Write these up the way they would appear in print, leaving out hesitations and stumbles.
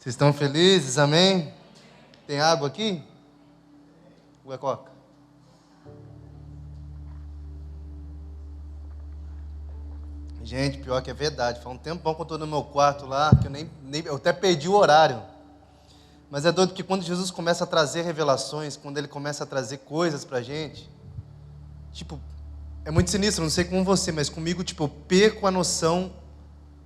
Vocês estão felizes? Amém? Tem água aqui? Ou é coca? Gente, pior que é verdade. Faz um tempão que eu estou no meu quarto lá, que eu até perdi o horário. Mas é doido que quando Jesus começa a trazer revelações, quando Ele começa a trazer coisas pra gente, tipo, é muito sinistro, não sei com você, mas comigo, tipo, eu perco a noção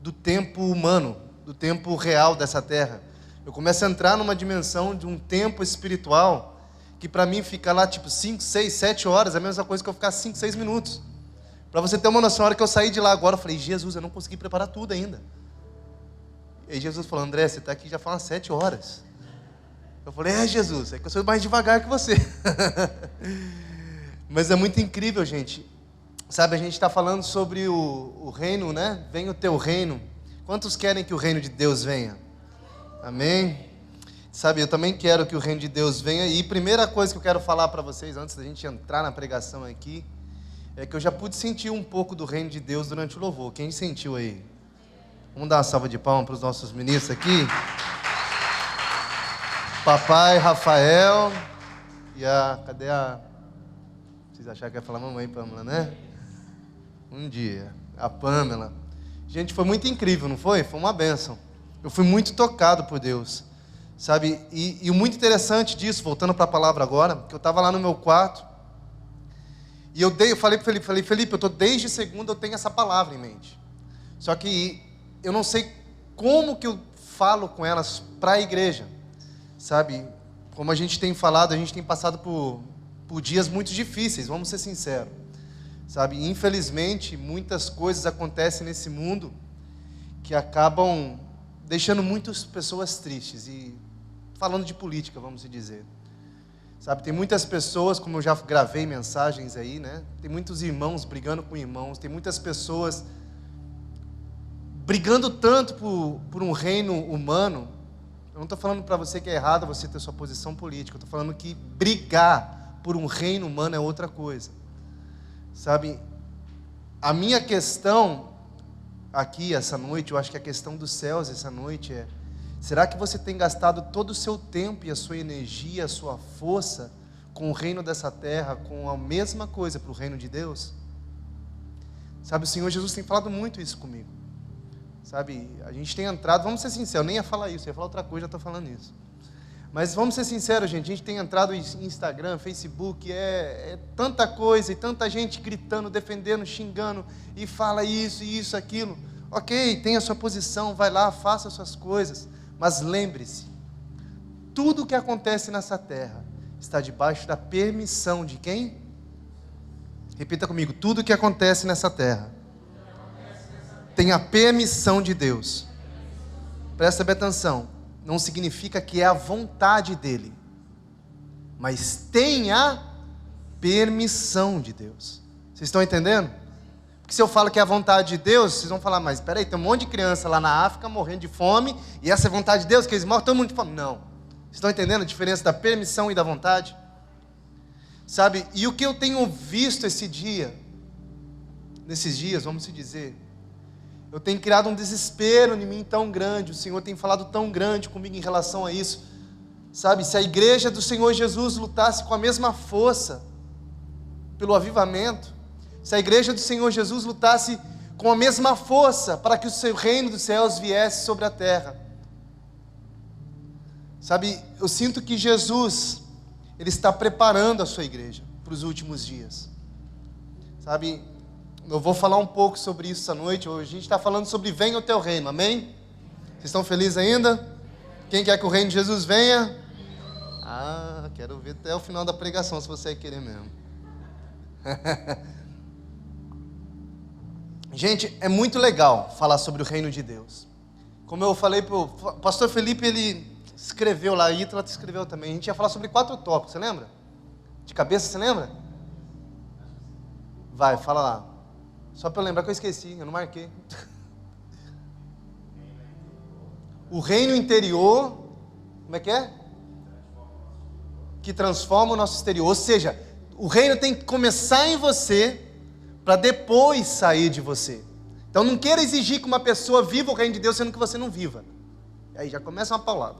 do tempo humano, do tempo real dessa terra. Eu começo a entrar numa dimensão de um tempo espiritual, que pra mim fica lá, tipo, 5, 6, 7 horas, é a mesma coisa que eu ficar 5, 6 minutos. Para você ter uma noção, a hora que eu saí de lá agora, eu falei, Jesus, eu não consegui preparar tudo ainda. E aí Jesus falou, André, você está aqui já faz umas 7 horas. Eu falei, Jesus, é que eu sou mais devagar que você. Mas é muito incrível, gente. Sabe, a gente está falando sobre o reino, né? Venha o teu reino. Quantos querem que o reino de Deus venha? Amém? Sabe, eu também quero que o reino de Deus venha. E a primeira coisa que eu quero falar para vocês, antes da gente entrar na pregação aqui, é que eu já pude sentir um pouco do reino de Deus durante o louvor. Quem sentiu aí? Vamos dar uma salva de palmas para os nossos ministros aqui. Papai, Rafael e a... Cadê a... Vocês acharam que ia falar mamãe Pâmela, né? Um dia. A Pâmela. Gente, foi muito incrível, não foi? Foi uma bênção. Eu fui muito tocado por Deus. Sabe? E o muito interessante disso, voltando para a palavra agora, que eu estava lá no meu quarto, e eu falei para o Felipe, eu estou desde segunda, eu tenho essa palavra em mente. Só que eu não sei como que eu falo com elas para a igreja. Sabe, como a gente tem falado, a gente tem passado por dias muito difíceis, vamos ser sinceros. Sabe, infelizmente, muitas coisas acontecem nesse mundo que acabam deixando muitas pessoas tristes. E falando de política, vamos dizer. Sabe, tem muitas pessoas, como eu já gravei mensagens aí, né? Tem muitos irmãos brigando com irmãos, tem muitas pessoas brigando tanto por um reino humano. Eu não estou falando para você que é errado você ter sua posição política. Eu estou falando que brigar por um reino humano é outra coisa. Sabe, a minha questão aqui essa noite, eu acho que a questão dos céus essa noite é: será que você tem gastado todo o seu tempo e a sua energia, a sua força com o reino dessa terra, com a mesma coisa para o reino de Deus? Sabe, o Senhor Jesus tem falado muito isso comigo. Sabe, a gente tem entrado, vamos ser sinceros, eu nem ia falar isso, eu ia falar outra coisa, já estou falando isso. Mas vamos ser sinceros, gente, a gente tem entrado em Instagram, Facebook, é tanta coisa, e tanta gente gritando, defendendo, xingando, e fala isso, aquilo. Ok, tem a sua posição, vai lá, faça as suas coisas, mas lembre-se, tudo o que acontece nessa terra está debaixo da permissão de quem? Repita comigo, tudo o que acontece nessa terra tem a permissão de Deus. Presta bem atenção. Não significa que é a vontade dele, mas tem a permissão de Deus. Vocês estão entendendo? Porque se eu falo que é a vontade de Deus, vocês vão falar, mas espera aí, tem um monte de criança lá na África morrendo de fome, e essa é a vontade de Deus, que eles morrem todo mundo de fome. Não. Vocês estão entendendo a diferença da permissão e da vontade? Sabe, e o que eu tenho visto nesses dias, vamos se dizer, eu tenho criado um desespero em mim tão grande, o Senhor tem falado tão grande comigo em relação a isso. Sabe, se a igreja do Senhor Jesus lutasse com a mesma força pelo avivamento, se a igreja do Senhor Jesus lutasse com a mesma força para que o seu reino dos céus viesse sobre a terra. Sabe, eu sinto que Jesus, Ele está preparando a sua igreja para os últimos dias. Sabe, eu vou falar um pouco sobre isso essa noite. Hoje a gente está falando sobre venha o teu reino, amém? Vocês estão felizes ainda? Quem quer que o reino de Jesus venha? Ah, quero ver até o final da pregação, se você querer mesmo. Gente, é muito legal falar sobre o reino de Deus. Como eu falei para o pastor Felipe, ele escreveu lá, a Ítala escreveu também. A gente ia falar sobre 4 tópicos, você lembra? De cabeça, você lembra? Vai, fala lá. Só para eu lembrar que eu esqueci, eu não marquei. O reino interior, como é que é? Que transforma o nosso exterior. Ou seja, o reino tem que começar em você, para depois sair de você. Então não queira exigir que uma pessoa viva o reino de Deus, sendo que você não viva. Aí já começa uma paulada.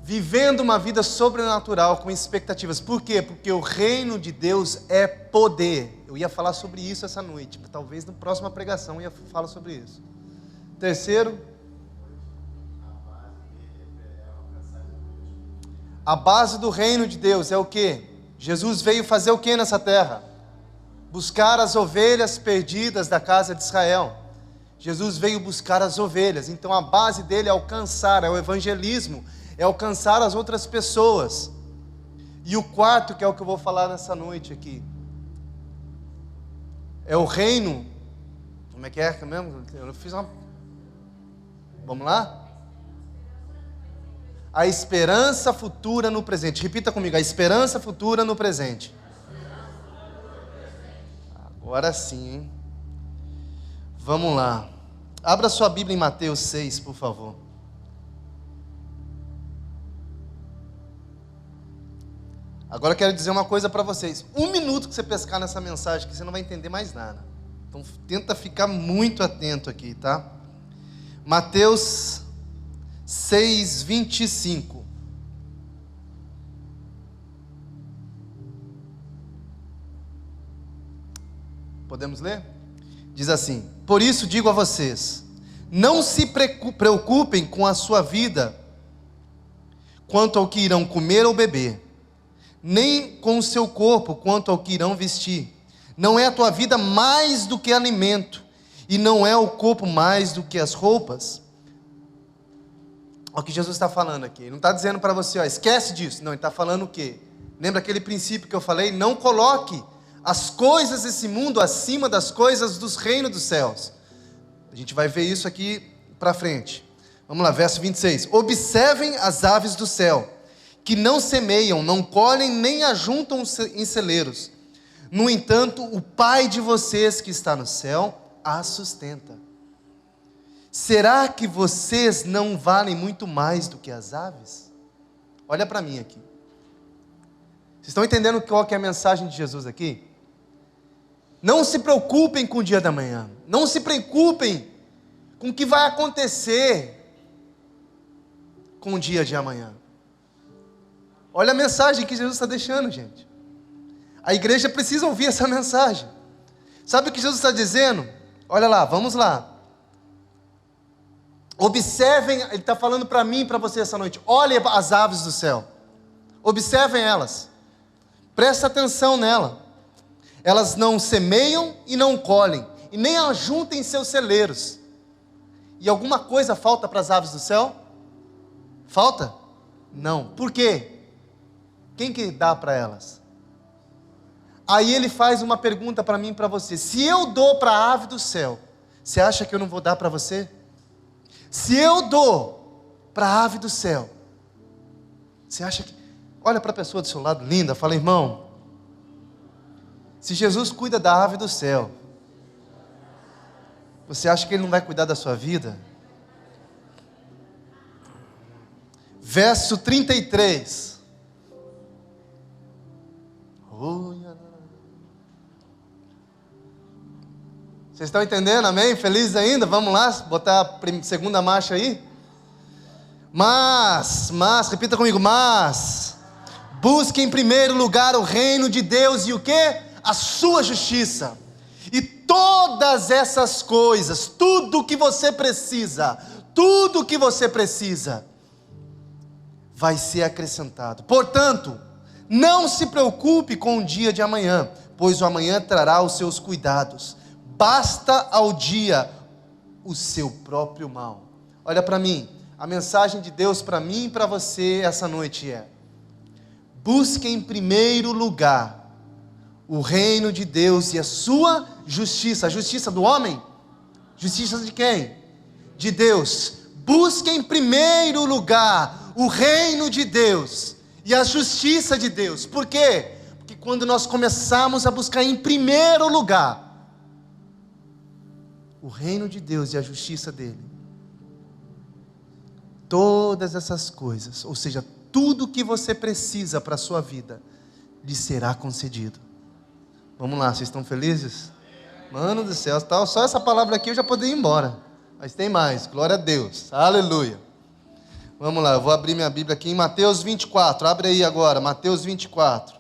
Vivendo uma vida sobrenatural com expectativas. Por quê? Porque o reino de Deus é poder. Eu ia falar sobre isso essa noite. Talvez na próxima pregação eu ia falar sobre isso. Terceiro, a base do reino de Deus é o quê? Jesus veio fazer o quê nessa terra? Buscar as ovelhas perdidas da casa de Israel. Jesus veio buscar as ovelhas. Então a base dele é alcançar, é o evangelismo, é alcançar as outras pessoas. E o quarto, que é o que eu vou falar nessa noite aqui, é o reino. Como é que é mesmo? Eu fiz uma... Vamos lá? A esperança futura no presente. Repita comigo, a esperança futura no presente. Agora sim, hein? Vamos lá. Abra sua Bíblia em Mateus 6, por favor. Agora eu quero dizer uma coisa para vocês. 1 minuto que você pescar nessa mensagem, que você não vai entender mais nada. Então tenta ficar muito atento aqui, tá? Mateus 6, 25. Podemos ler? Diz assim: por isso digo a vocês, não se preocupem com a sua vida, quanto ao que irão comer ou beber, nem com o seu corpo, quanto ao que irão vestir. Não é a tua vida mais do que alimento, e não é o corpo mais do que as roupas? Olha o que Jesus está falando aqui. Ele não está dizendo para você, ó, esquece disso. Não, ele está falando o quê? Lembra aquele princípio que eu falei? Não coloque as coisas desse mundo acima das coisas dos reinos dos céus. A gente vai ver isso aqui para frente. Vamos lá, verso 26. Observem as aves do céu, que não semeiam, não colhem, nem ajuntam em celeiros. No entanto, o Pai de vocês que está no céu as sustenta. Será que vocês não valem muito mais do que as aves? Olha para mim aqui. Vocês estão entendendo qual que é a mensagem de Jesus aqui? Não se preocupem com o dia da manhã. Não se preocupem com o que vai acontecer com o dia de amanhã. Olha a mensagem que Jesus está deixando, gente. A igreja precisa ouvir essa mensagem. Sabe o que Jesus está dizendo? Olha lá, vamos lá. Observem, ele está falando para mim e para você essa noite. Olhem as aves do céu. Observem elas. Presta atenção nela. Elas não semeiam e não colhem, e nem ajuntem seus celeiros. E alguma coisa falta para as aves do céu? Falta? Não. Por quê? Quem que dá para elas? Aí ele faz uma pergunta para mim e para você. Se eu dou para a ave do céu, você acha que eu não vou dar para você? Se eu dou para a ave do céu, você acha que... Olha para a pessoa do seu lado, linda, fala, irmão, se Jesus cuida da ave do céu, você acha que Ele não vai cuidar da sua vida? Verso 33. Vocês estão entendendo, amém? Felizes ainda? Vamos lá, botar a segunda marcha aí. Mas, repita comigo, busque em primeiro lugar o reino de Deus e o quê? A sua justiça. E todas essas coisas, tudo que você precisa, vai ser acrescentado. Portanto, não se preocupe com o dia de amanhã, pois o amanhã trará os seus cuidados. Basta ao dia o seu próprio mal. Olha para mim, a mensagem de Deus para mim e para você essa noite é: busque em primeiro lugar o reino de Deus e a sua justiça. A justiça do homem? Justiça de quem? De Deus. Busque em primeiro lugar o reino de Deus e a justiça de Deus. Por quê? Porque quando nós começamos a buscar em primeiro lugar o reino de Deus e a justiça dele, todas essas coisas, ou seja, tudo que você precisa para a sua vida, lhe será concedido. Vamos lá, vocês estão felizes? Mano do céu, só essa palavra aqui eu já poderia ir embora. Mas tem mais, glória a Deus, aleluia. Vamos lá, eu vou abrir minha Bíblia aqui em Mateus 24, abre aí agora, Mateus 24.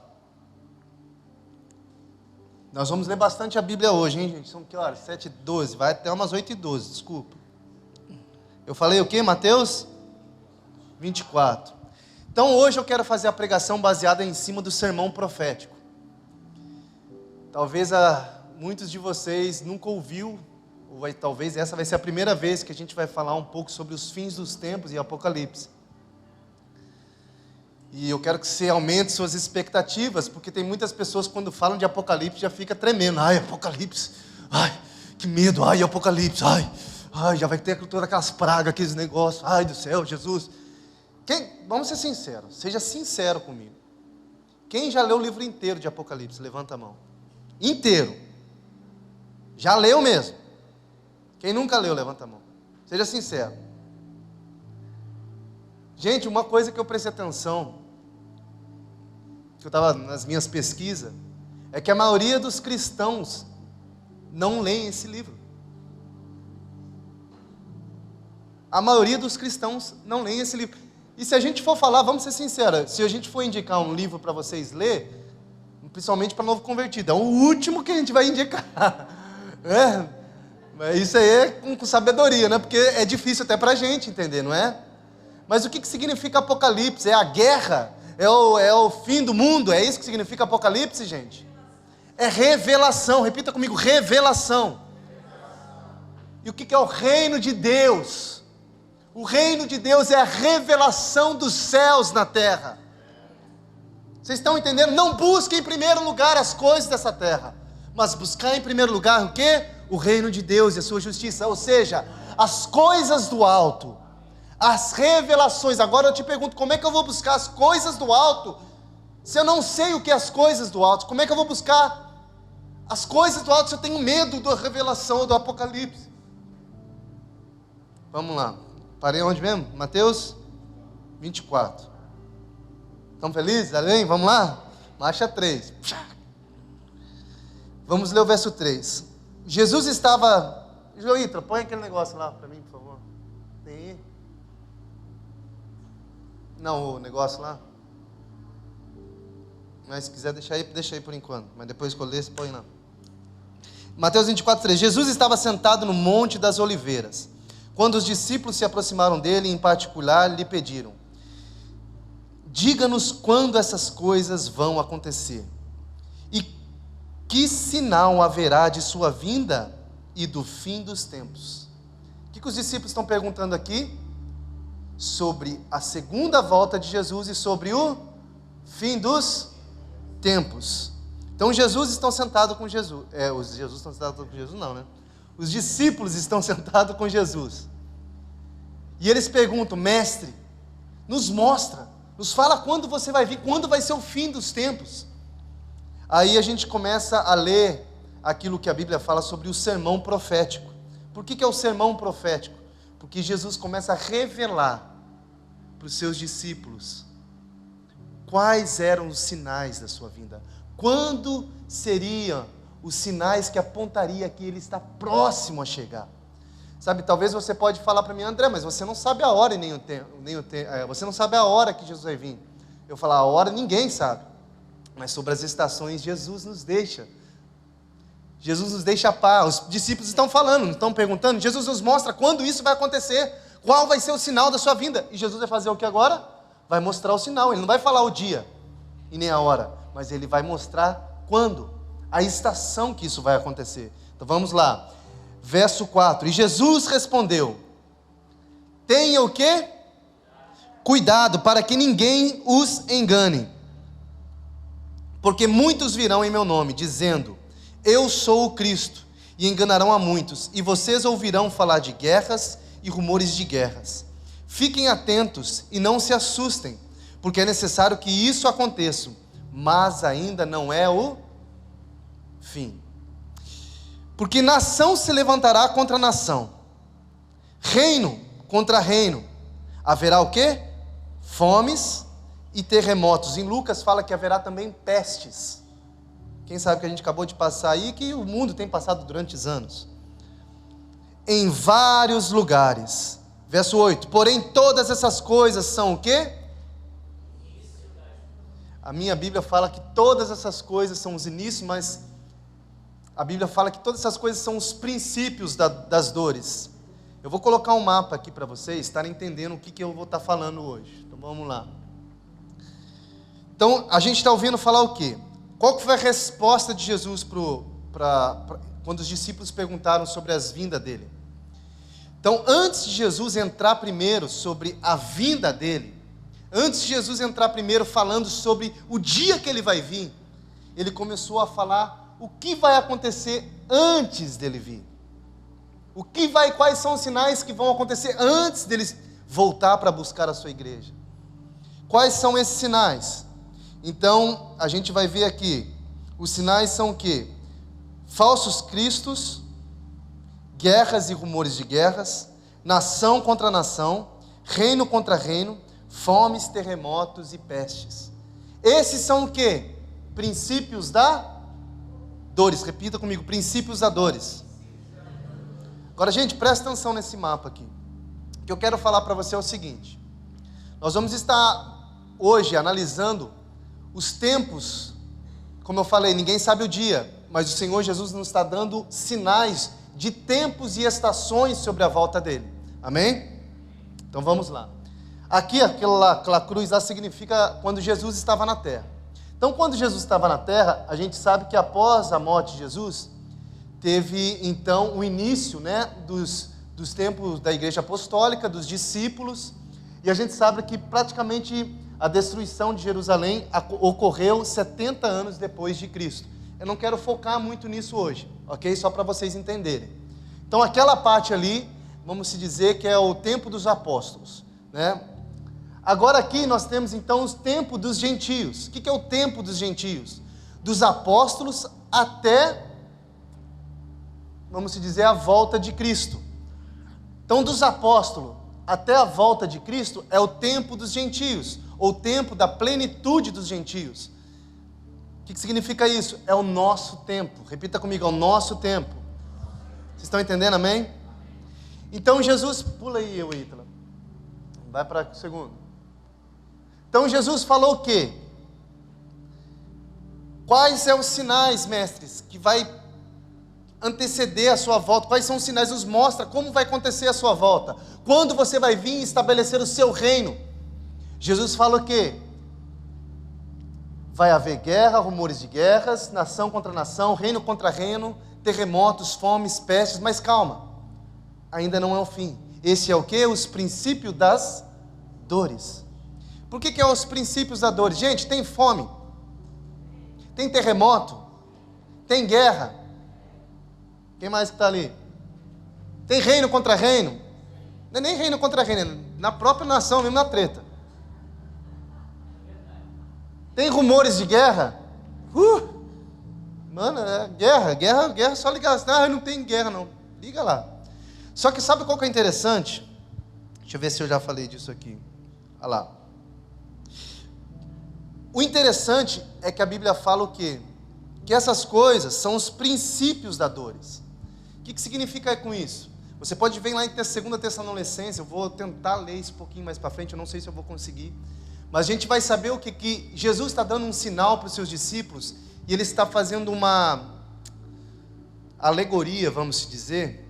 Nós vamos ler bastante a Bíblia hoje, hein, gente? São que horas? 7h12, vai até umas 8h12, desculpa. Eu falei o quê, Mateus 24. Então hoje eu quero fazer a pregação baseada em cima do sermão profético. Talvez muitos de vocês nunca ouviu, ou talvez essa vai ser a primeira vez que a gente vai falar um pouco sobre os fins dos tempos e Apocalipse. E eu quero que você aumente suas expectativas, porque tem muitas pessoas que quando falam de Apocalipse já fica tremendo. Ai, Apocalipse, ai, que medo, ai, Apocalipse, ai, já vai ter todas aquelas pragas, aqueles negócios, ai do céu, Jesus. Vamos ser sinceros, seja sincero comigo. Quem já leu o livro inteiro de Apocalipse? Levanta a mão. Inteiro. Já leu mesmo. Quem nunca leu, levanta a mão. Seja sincero. Gente, uma coisa que eu prestei atenção, que eu estava nas minhas pesquisas, é que a maioria dos cristãos não leem esse livro. A maioria dos cristãos não leem esse livro. E se a gente for falar, vamos ser sinceros, se a gente for indicar um livro para vocês ler, principalmente para novo convertido, é o último que a gente vai indicar. Isso aí é com sabedoria, né? Porque é difícil até para a gente entender, não é? Mas o que significa Apocalipse? É a guerra? É o fim do mundo? É isso que significa Apocalipse, gente? É revelação, repita comigo, revelação. E o que é o reino de Deus? O reino de Deus é a revelação dos céus na terra. Vocês estão entendendo? Não busque em primeiro lugar as coisas dessa terra, mas buscar em primeiro lugar o quê? O reino de Deus e a sua justiça, ou seja, as coisas do alto, as revelações. Agora eu te pergunto, como é que eu vou buscar as coisas do alto, se eu não sei o que é as coisas do alto? Como é que eu vou buscar as coisas do alto se eu tenho medo da revelação do Apocalipse? Vamos lá, parei onde mesmo? Mateus 24. Estão felizes? Além? Vamos lá? Marcha 3. Vamos ler o verso 3. Jesus estava... Joítra, põe aquele negócio lá para mim, por favor. Tem aí? Não, o negócio lá. Mas se quiser deixar aí, deixa aí por enquanto. Mas depois que eu ler, você põe lá. Mateus 24, 3. Jesus estava sentado no Monte das Oliveiras, quando os discípulos se aproximaram dele, em particular, lhe pediram: diga-nos quando essas coisas vão acontecer, e que sinal haverá de sua vinda e do fim dos tempos. O que os discípulos estão perguntando aqui? Sobre a segunda volta de Jesus e sobre o fim dos tempos. Então Jesus estão sentados com Jesus. Os Jesus estão sentados com Jesus não, né? Os discípulos estão sentados com Jesus. E eles perguntam: mestre, nos mostra, nos fala quando você vai vir, quando vai ser o fim dos tempos. Aí a gente começa a ler aquilo que a Bíblia fala sobre o sermão profético. Por que é o sermão profético? Porque Jesus começa a revelar para os seus discípulos quais eram os sinais da sua vinda. Quando seriam os sinais que apontariam que Ele está próximo a chegar? Sabe, talvez você pode falar para mim: André, mas você não sabe a hora e nem o tempo, você não sabe a hora que Jesus vai vir. Eu falo: a hora ninguém sabe, mas sobre as estações Jesus nos deixa. Jesus nos deixa paz. Os discípulos estão falando, estão perguntando. Jesus nos mostra quando isso vai acontecer, qual vai ser o sinal da sua vinda. E Jesus vai fazer o que agora? Vai mostrar o sinal. Ele não vai falar o dia e nem a hora, mas Ele vai mostrar quando, a estação que isso vai acontecer. Então vamos lá, verso 4. E Jesus respondeu: tenha o quê? Cuidado para que ninguém os engane, porque muitos virão em meu nome, dizendo: eu sou o Cristo, e enganarão a muitos, e vocês ouvirão falar de guerras e rumores de guerras. Fiquem atentos e não se assustem, porque é necessário que isso aconteça, mas ainda não é o fim. Porque nação se levantará contra nação, reino contra reino. Haverá o quê? Fomes e terremotos. Em Lucas fala que haverá também pestes. Quem sabe que a gente acabou de passar aí, que o mundo tem passado durante os anos. Em vários lugares. Verso 8. Porém, todas essas coisas são o quê? A minha Bíblia fala que todas essas coisas são os inícios, mas a Bíblia fala que todas essas coisas são os princípios das dores. Eu vou colocar um mapa aqui para vocês estarem entendendo o que eu vou estar falando hoje. Então vamos lá. Então a gente está ouvindo falar o quê? Qual que foi a resposta de Jesus quando os discípulos perguntaram sobre as vindas dele? Então, antes de Jesus entrar primeiro sobre a vinda dele, antes de Jesus entrar primeiro falando sobre o dia que ele vai vir, ele começou a falar o que vai acontecer antes dele vir. Quais são os sinais que vão acontecer antes dele voltar para buscar a sua igreja? Quais são esses sinais? Então, a gente vai ver aqui, os sinais são o quê? Falsos cristos, guerras e rumores de guerras, nação contra nação, reino contra reino, fomes, terremotos e pestes. Esses são o quê? Princípios da dores. Repita comigo, princípios da dores. Agora, gente, presta atenção nesse mapa aqui. O que eu quero falar para você é o seguinte. Nós vamos estar hoje analisando os tempos. Como eu falei, ninguém sabe o dia, mas o Senhor Jesus nos está dando sinais de tempos e estações sobre a volta dele. Amém? Então vamos lá. Aqui, aquela cruz lá significa quando Jesus estava na terra. Então, quando Jesus estava na terra, a gente sabe que após a morte de Jesus, teve então o início, né, dos tempos da igreja apostólica, dos discípulos, e a gente sabe que praticamente a destruição de Jerusalém ocorreu 70 anos depois de Cristo. Eu não quero focar muito nisso hoje, ok? Só para vocês entenderem. Então, aquela parte ali, vamos se dizer que é o tempo dos apóstolos, né? Agora aqui nós temos então o tempo dos gentios. O que é o tempo dos gentios? Dos apóstolos até, vamos se dizer, a volta de Cristo. Então, dos apóstolos até a volta de Cristo é o tempo dos gentios, ou tempo da plenitude dos gentios. O que significa isso? É o nosso tempo. Repita comigo, é o nosso tempo. Vocês estão entendendo, amém? Então Jesus, pula aí, Ítala. Vai para o segundo. Então Jesus falou o quê? Quais são os sinais, mestres, que vai anteceder a sua volta? Quais são os sinais? Nos mostra como vai acontecer a sua volta. Quando você vai vir estabelecer o seu reino? Jesus fala o quê? Vai haver guerra, rumores de guerras, nação contra nação, reino contra reino, terremotos, fomes, pestes, mas calma, ainda não é o fim. Esse é o quê? Os princípios das dores. Por que é os princípios das dores? Gente, tem fome, tem terremoto, tem guerra. Quem mais que está ali? Tem reino contra reino. Não é nem reino contra reino, é na própria nação, mesmo na treta. Tem rumores de guerra? Mano, é guerra, só ligar assim, não tem guerra não, liga lá. Só que sabe qual que é interessante? Deixa eu ver se eu já falei disso aqui. Olha lá. O interessante é que a Bíblia fala o quê? Que essas coisas são os princípios das dores. O que significa com isso? Você pode ver lá em 2 Tessalonicenses, eu vou tentar ler isso um pouquinho mais para frente, eu não sei se eu vou conseguir. Mas a gente vai saber o que Jesus está dando um sinal para os seus discípulos, e ele está fazendo uma alegoria, vamos dizer,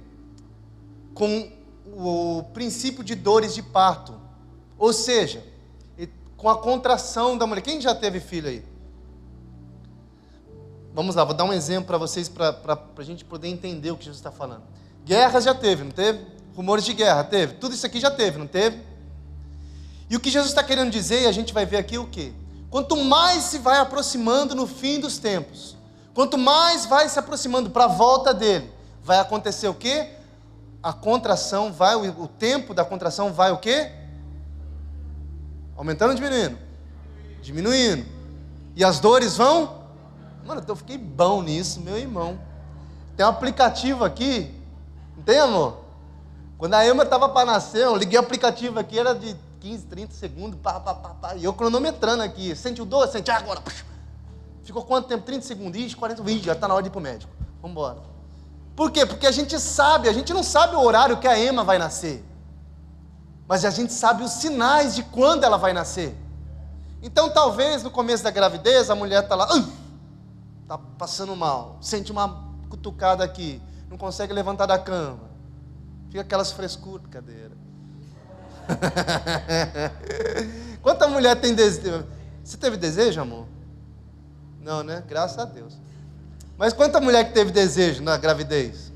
com o princípio de dores de parto. Ou seja, com a contração da mulher. Quem já teve filho aí? Vamos lá, vou dar um exemplo para vocês, para a gente poder entender o que Jesus está falando. Guerra já teve, não teve? Rumores de guerra, teve? Tudo isso aqui já teve, não teve? E o que Jesus está querendo dizer, e a gente vai ver aqui o quê? Quanto mais se vai aproximando no fim dos tempos, quanto mais vai se aproximando para a volta dele, vai acontecer o quê? A contração vai, o tempo da contração vai o quê? Aumentando ou diminuindo? Diminuindo. E as dores vão? Mano, eu fiquei bom nisso, meu irmão. Tem um aplicativo aqui, não tem, amor? Quando a Emma estava para nascer, eu liguei o aplicativo aqui, era de 15, 30 segundos, e eu cronometrando aqui, sente o dor, sente agora, Ficou quanto tempo? 30 segundos? Ixi, 40 segundos. Já está na hora de ir para o médico. Vamos embora. Por quê? Porque a gente não sabe o horário que a Emma vai nascer. Mas a gente sabe os sinais de quando ela vai nascer. Então, talvez, no começo da gravidez, a mulher está lá, está passando mal, sente uma cutucada aqui, não consegue levantar da cama. Fica aquelas frescuras, brincadeira. Quanta mulher tem desejo? Você teve desejo, amor? Não, né? Graças a Deus. Mas quanta mulher que teve desejo na gravidez?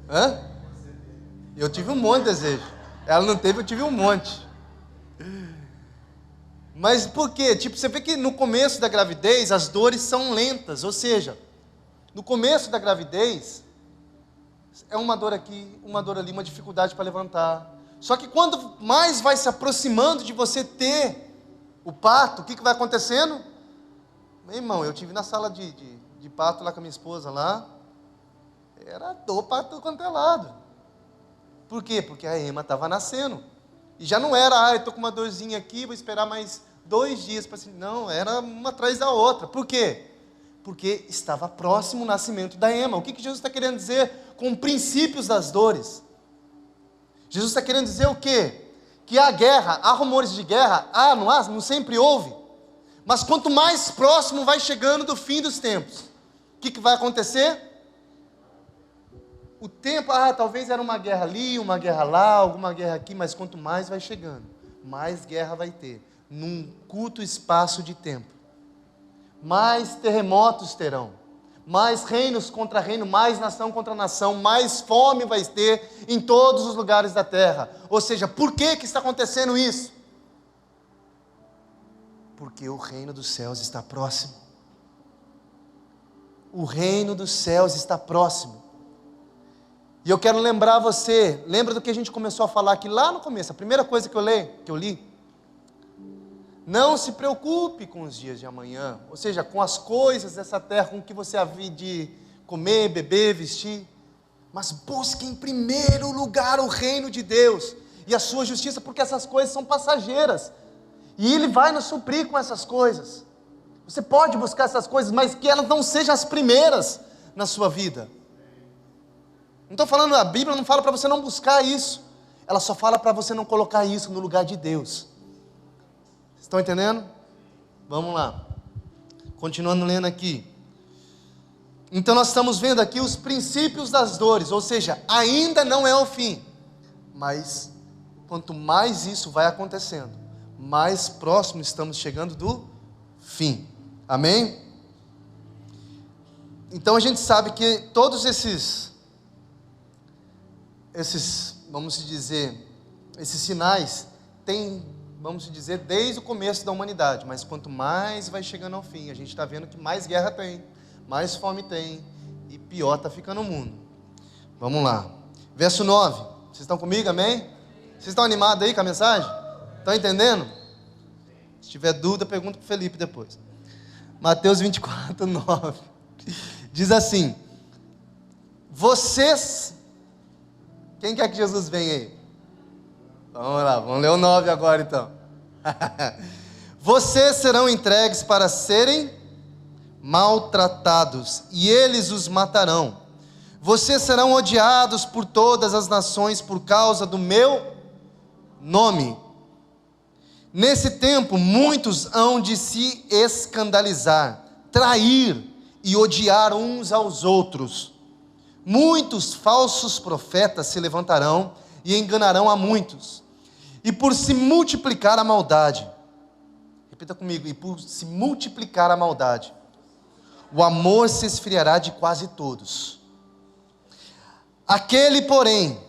Hã? Eu tive um monte de desejo. Ela não teve, eu tive um monte. Mas por quê? Tipo, você vê que no começo da gravidez as dores são lentas, ou seja, no começo da gravidez é uma dor aqui, uma dor ali, uma dificuldade para levantar. Só que quando mais vai se aproximando de você ter o parto, o que vai acontecendo? Meu irmão, eu tive na sala de parto lá com a minha esposa lá, era dor para tudo quanto é lado. Por quê? Porque a Emma estava nascendo. E já não era, eu estou com uma dorzinha aqui, vou esperar mais 2 dias para assim. Não, era uma atrás da outra. Por quê? Porque estava próximo o nascimento da Emma. O que Jesus está querendo dizer com princípios das dores? Jesus está querendo dizer o quê? Que há guerra, há rumores de guerra, não sempre houve. Mas quanto mais próximo vai chegando do fim dos tempos, o que vai acontecer? O tempo, talvez era uma guerra ali, uma guerra lá, alguma guerra aqui, mas quanto mais vai chegando, mais guerra vai ter, num curto espaço de tempo. Mais terremotos terão, mais reinos contra reino, mais nação contra nação, mais fome vai ter em todos os lugares da terra. Ou seja, por que está acontecendo isso? Porque o reino dos céus está próximo. O reino dos céus está próximo. E eu quero lembrar você, lembra do que a gente começou a falar aqui lá no começo, a primeira coisa que eu li? Não se preocupe com os dias de amanhã, ou seja, com as coisas dessa terra, com o que você havia de comer, beber, vestir, mas busque em primeiro lugar o reino de Deus e a sua justiça, porque essas coisas são passageiras, e Ele vai nos suprir com essas coisas. Você pode buscar essas coisas, mas que elas não sejam as primeiras na sua vida. Não estou falando, a Bíblia não fala para você não buscar isso, ela só fala para você não colocar isso no lugar de Deus. Estão entendendo? Vamos lá, continuando lendo aqui. Então nós estamos vendo aqui os princípios das dores, ou seja, ainda não é o fim, mas quanto mais isso vai acontecendo, mais próximo estamos chegando do fim. Amém? Então a gente sabe que todos esses, vamos dizer, esses sinais têm, vamos dizer, desde o começo da humanidade, mas quanto mais vai chegando ao fim, a gente está vendo que mais guerra tem, mais fome tem, e pior está ficando o mundo. Vamos lá, verso 9, vocês estão comigo, amém? Vocês estão animados aí com a mensagem? Estão entendendo? Se tiver dúvida, pergunta para o Felipe depois. Mateus 24, 9, diz assim, vocês, quem quer que Jesus venha aí? Vamos lá, vamos ler o 9 agora então. Vocês serão entregues para serem maltratados, e eles os matarão. Vocês serão odiados por todas as nações por causa do meu nome. Nesse tempo, muitos hão de se escandalizar, trair e odiar uns aos outros. Muitos falsos profetas se levantarão e enganarão a muitos. E por se multiplicar a maldade, repita comigo, e por se multiplicar a maldade, o amor se esfriará de quase todos. Aquele, porém,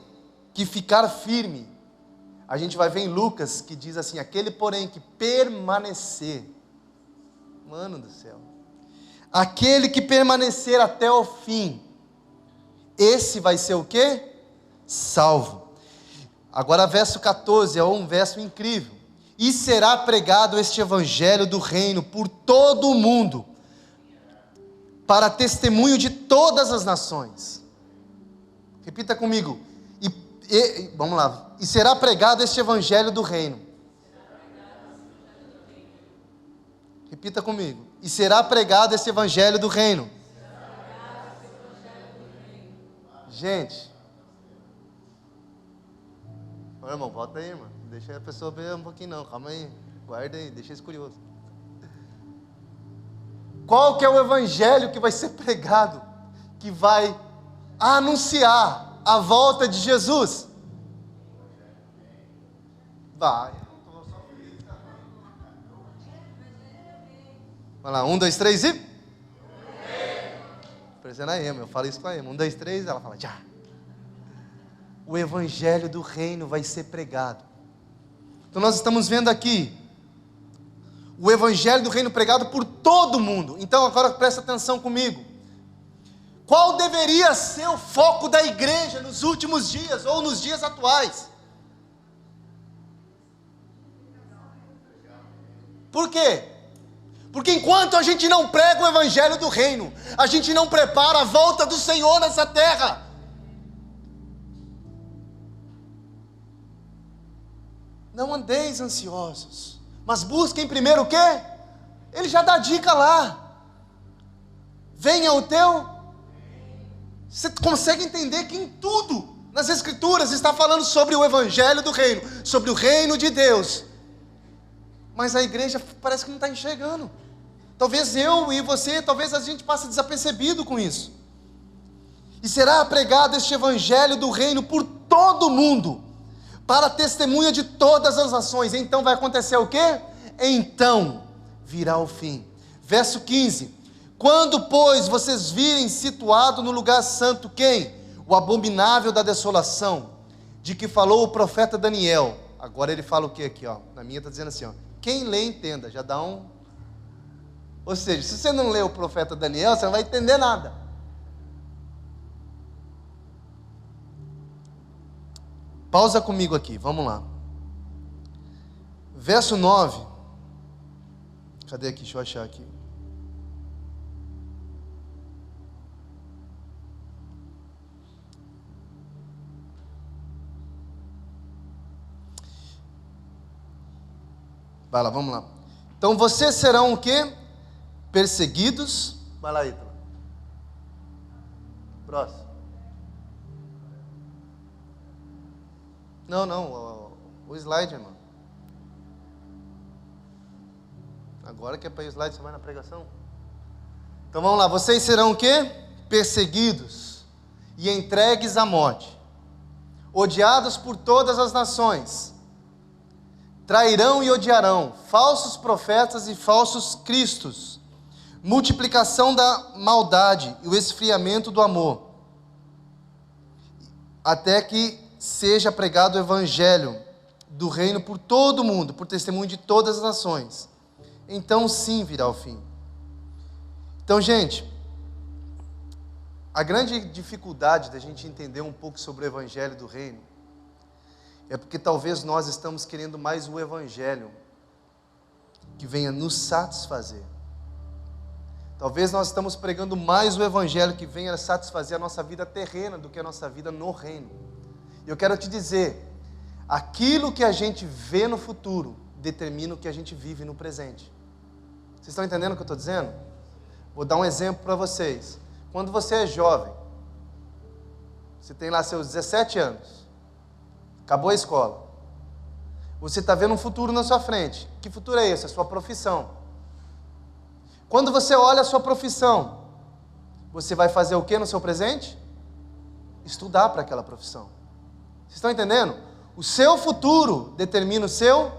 que ficar firme, a gente vai ver em Lucas que diz assim, aquele, porém, que permanecer, mano do céu, aquele que permanecer até o fim, esse vai ser o quê? Salvo. Agora verso 14, é um verso incrível. E será pregado este evangelho do reino por todo o mundo, para testemunho de todas as nações. Repita comigo. Vamos lá. E será pregado este evangelho do reino. Repita comigo. E será pregado esse evangelho do reino. Gente. Ô, irmão, volta aí, irmão. Deixa a pessoa ver um pouquinho não. Calma aí. Guarda aí, deixa isso curioso. Qual que é o evangelho que vai ser pregado? Que vai anunciar a volta de Jesus? Vai. Vai lá, 1, 2, 3 e... Parecendo a Ema, eu falo isso com a Ema. 1, 2, 3, ela fala, já. O evangelho do reino vai ser pregado. Então nós estamos vendo aqui o evangelho do reino pregado por todo mundo. Então agora presta atenção comigo. Qual deveria ser o foco da igreja nos últimos dias ou nos dias atuais? Por quê? Porque enquanto a gente não prega o evangelho do reino, a gente não prepara a volta do Senhor nessa terra. Não andeis ansiosos, mas busquem primeiro o quê? Ele já dá dica lá. Venha o teu. Você consegue entender que em tudo, nas Escrituras, está falando sobre o evangelho do reino, sobre o reino de Deus. Mas a igreja parece que não está enxergando. Talvez eu e você, talvez a gente passe desapercebido com isso. E será pregado este evangelho do reino por todo mundo, para testemunha de todas as nações. Então vai acontecer o quê? Então virá o fim. Verso 15. Quando, pois, vocês virem situado no lugar santo, quem? O abominável da desolação, de que falou o profeta Daniel. Agora ele fala o que aqui, ó? Na minha está dizendo assim, ó. Quem lê, entenda. Já dá um... Ou seja, se você não lê o profeta Daniel, você não vai entender nada. Pausa comigo aqui, vamos lá. Verso 9. Cadê aqui? Deixa eu achar aqui. Vai lá, vamos lá. Então vocês serão o quê? Perseguidos. Vai lá, Ítalo. Próximo. Não, o slide, irmão. Agora que é para o slide, você vai na pregação. Então vamos lá, vocês serão o quê? Perseguidos e entregues à morte, odiados por todas as nações, trairão e odiarão falsos profetas e falsos cristos, multiplicação da maldade e o esfriamento do amor, até que seja pregado o evangelho do reino por todo o mundo, por testemunho de todas as nações. Então sim virá o fim. Então, gente, a grande dificuldade da gente entender um pouco sobre o evangelho do reino é porque talvez nós estamos querendo mais o evangelho que venha nos satisfazer. Talvez nós estamos pregando mais o evangelho que venha satisfazer a nossa vida terrena do que a nossa vida no reino. E eu quero te dizer, aquilo que a gente vê no futuro determina o que a gente vive no presente. Vocês estão entendendo o que eu estou dizendo? Vou dar um exemplo para vocês. Quando você é jovem, você tem lá seus 17 anos, acabou a escola, você está vendo um futuro na sua frente. Que futuro é esse? A sua profissão. Quando você olha a sua profissão, você vai fazer o que no seu presente? Estudar para aquela profissão. Vocês estão entendendo? O seu futuro determina o seu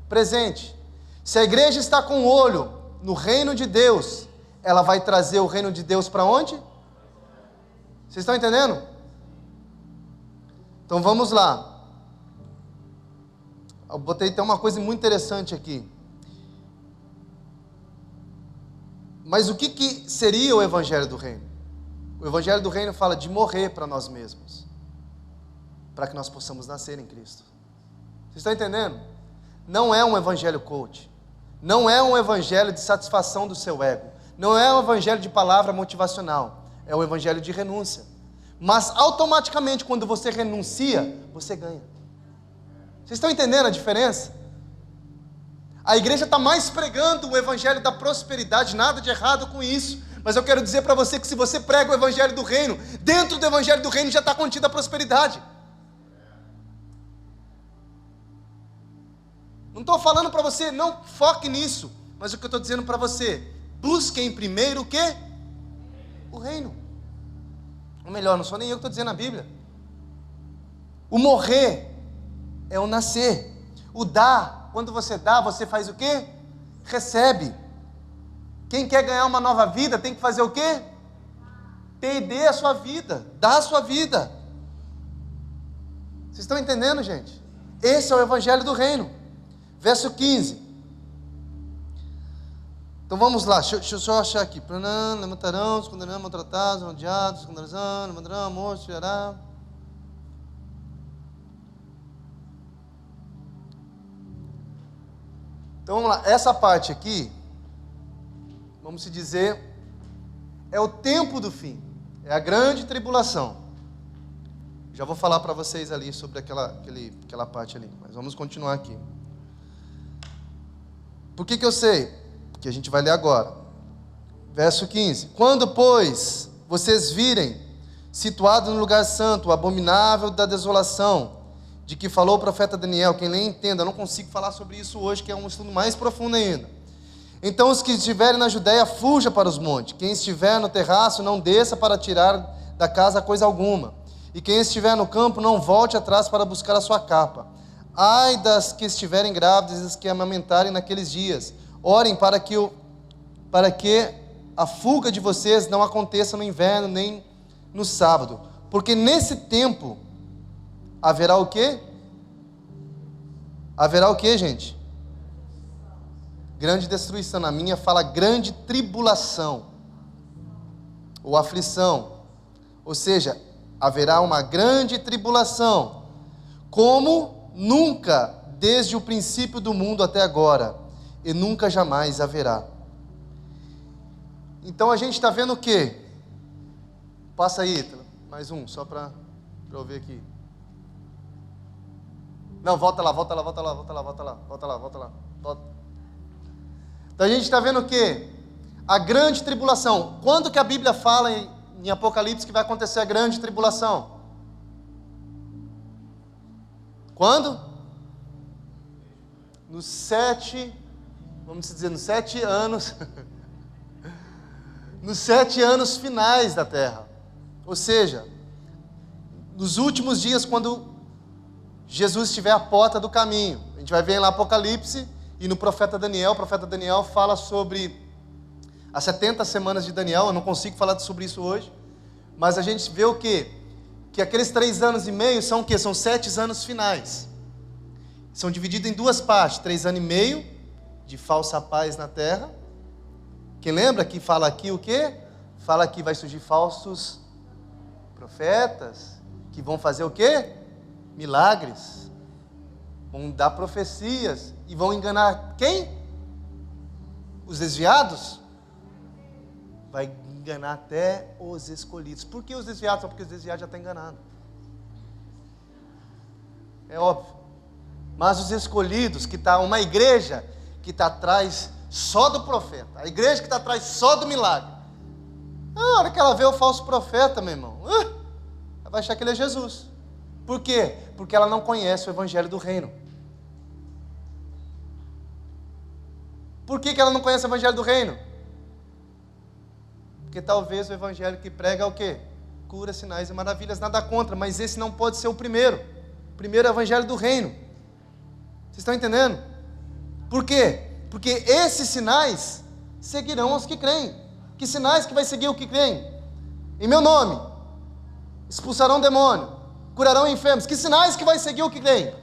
presente. Se a igreja está com o olho no reino de Deus, ela vai trazer o reino de Deus para onde? Vocês estão entendendo? Então vamos lá. Eu botei até uma coisa muito interessante aqui. Mas o que seria o evangelho do reino? O evangelho do reino fala de morrer para nós mesmos, para que nós possamos nascer em Cristo. Vocês estão entendendo? Não é um evangelho coach. Não é um evangelho de satisfação do seu ego. Não é um evangelho de palavra motivacional. É um evangelho de renúncia. Mas automaticamente, quando você renuncia, você ganha. Vocês estão entendendo a diferença? A igreja está mais pregando o evangelho da prosperidade, nada de errado com isso. Mas eu quero dizer para você que se você prega o evangelho do reino, dentro do evangelho do reino já está contida a prosperidade. Não estou falando para você, não foque nisso. Mas o que eu estou dizendo para você, busque em primeiro o quê? O reino. Ou melhor, não sou nem eu que estou dizendo na Bíblia. O morrer é o nascer. O dar, quando você dá, você faz o quê? Recebe. Quem quer ganhar uma nova vida tem que fazer o quê? Perder a sua vida, dar a sua vida. Vocês estão entendendo, gente? Esse é o evangelho do reino. Verso 15. Então vamos lá, deixa eu só achar aqui. Levantarão, se condenarão, maltratados, odiados, se condenarão, levantarão, mortos, tirará. Então vamos lá, essa parte aqui, vamos se dizer, é o tempo do fim, é a grande tribulação. Já vou falar para vocês ali sobre aquela parte ali, mas vamos continuar aqui. Por que eu sei? Porque a gente vai ler agora. Verso 15. Quando, pois, vocês virem, situado no lugar santo, o abominável da desolação, de que falou o profeta Daniel, quem lê entenda, eu não consigo falar sobre isso hoje, que é um estudo mais profundo ainda. Então os que estiverem na Judéia, fuja para os montes. Quem estiver no terraço, não desça para tirar da casa coisa alguma. E quem estiver no campo, não volte atrás para buscar a sua capa. Ai das que estiverem grávidas e das que amamentarem naqueles dias. Orem para que a fuga de vocês não aconteça no inverno, nem no sábado. Porque nesse tempo haverá o quê? Haverá o quê, gente? Grande destruição. Na minha fala grande tribulação ou aflição. Ou seja, haverá uma grande tribulação, como nunca desde o princípio do mundo até agora, e nunca jamais haverá. Então a gente está vendo o quê? Passa aí, mais um, só para eu ver aqui. Não, volta lá. Então a gente está vendo o quê? A grande tribulação. Quando que a Bíblia fala em Apocalipse que vai acontecer a grande tribulação? Quando? Nos 7 anos, nos 7 anos finais da terra. Ou seja, nos últimos dias, quando Jesus estiver à porta do caminho. A gente vai ver lá Apocalipse e no profeta Daniel. O profeta Daniel fala sobre as 70 semanas de Daniel. Eu não consigo falar sobre isso hoje. Mas a gente vê o quê? Que aqueles 3 anos e meio são o quê? São 7 anos finais. São divididos em 2 partes. 3 anos e meio de falsa paz na terra. Quem lembra que fala aqui o quê? Fala que vai surgir falsos profetas. Que vão fazer o quê? Milagres, vão dar profecias e vão enganar quem? Os desviados? Vai enganar até os escolhidos. Por que os desviados? Só porque os desviados já estão enganados. É óbvio. Mas os escolhidos, que está uma igreja que está atrás só do profeta, a igreja que está atrás só do milagre, na hora que ela vê o falso profeta, meu irmão, ela vai achar que ele é Jesus. Por quê? Porque ela não conhece o evangelho do reino. Por que ela não conhece o evangelho do reino? Porque talvez o evangelho que prega é o quê? Cura, sinais e maravilhas, nada contra, mas esse não pode ser o primeiro. O primeiro é o evangelho do reino. Vocês estão entendendo? Por quê? Porque esses sinais seguirão os que creem. Que sinais que vai seguir o que creem? Em meu nome, expulsarão demônio, curarão enfermos. Que sinais que vai seguir o que creem?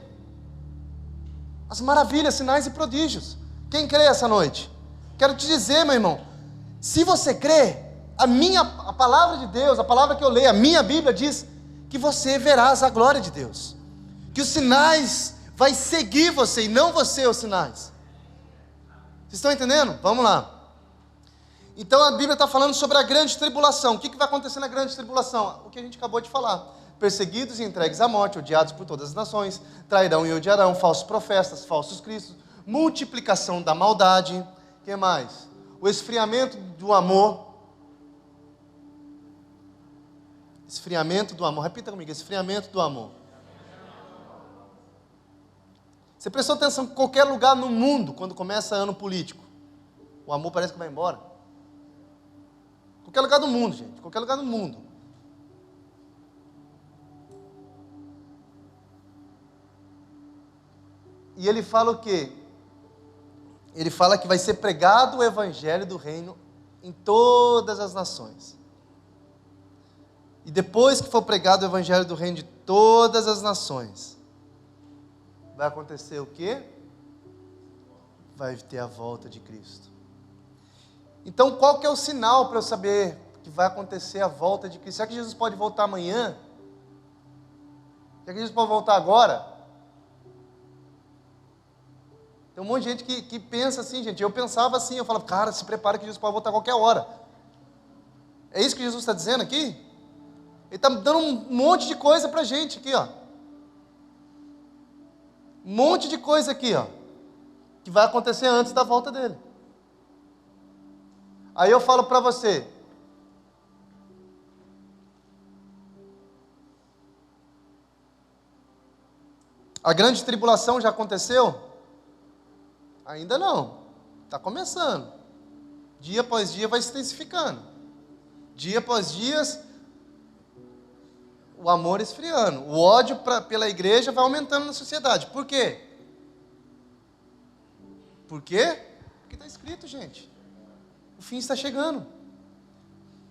As maravilhas, sinais e prodígios. Quem crê essa noite? Quero te dizer, meu irmão, se você crê, a palavra de Deus, a palavra que eu leio, a minha Bíblia diz que você verás a glória de Deus. Que os sinais vai seguir você e não você os sinais. Vocês estão entendendo? Vamos lá. Então a Bíblia está falando sobre a grande tribulação. O que vai acontecer na grande tribulação? O que a gente acabou de falar. Perseguidos e entregues à morte, odiados por todas as nações, trairão e odiarão, falsos profetas, falsos cristos, multiplicação da maldade. O que mais? O esfriamento do amor. Esfriamento do amor. Repita comigo, esfriamento do amor. Você prestou atenção que em qualquer lugar no mundo, quando começa ano político, o amor parece que vai embora? Qualquer lugar do mundo, gente. Qualquer lugar do mundo. E ele fala o quê? Ele fala que vai ser pregado o evangelho do reino em todas as nações. E depois que for pregado o evangelho do reino de todas as nações, vai acontecer o quê? Vai ter a volta de Cristo. Então, qual que é o sinal para eu saber que vai acontecer a volta de Cristo? Será que Jesus pode voltar amanhã? Será que Jesus pode voltar agora? Tem um monte de gente que pensa assim, gente. Eu pensava assim, eu falava, cara, se prepara que Jesus pode voltar a qualquer hora. É isso que Jesus está dizendo aqui? Ele está dando um monte de coisa para a gente aqui, ó. Um monte de coisa aqui, ó, que vai acontecer antes da volta dele. Aí eu falo para você, a grande tribulação já aconteceu? Ainda não, está começando. Dia após dia vai se intensificando. Dia após dia, o amor esfriando. O ódio pela igreja vai aumentando na sociedade. Por quê? Por quê? Porque está escrito, gente. O fim está chegando.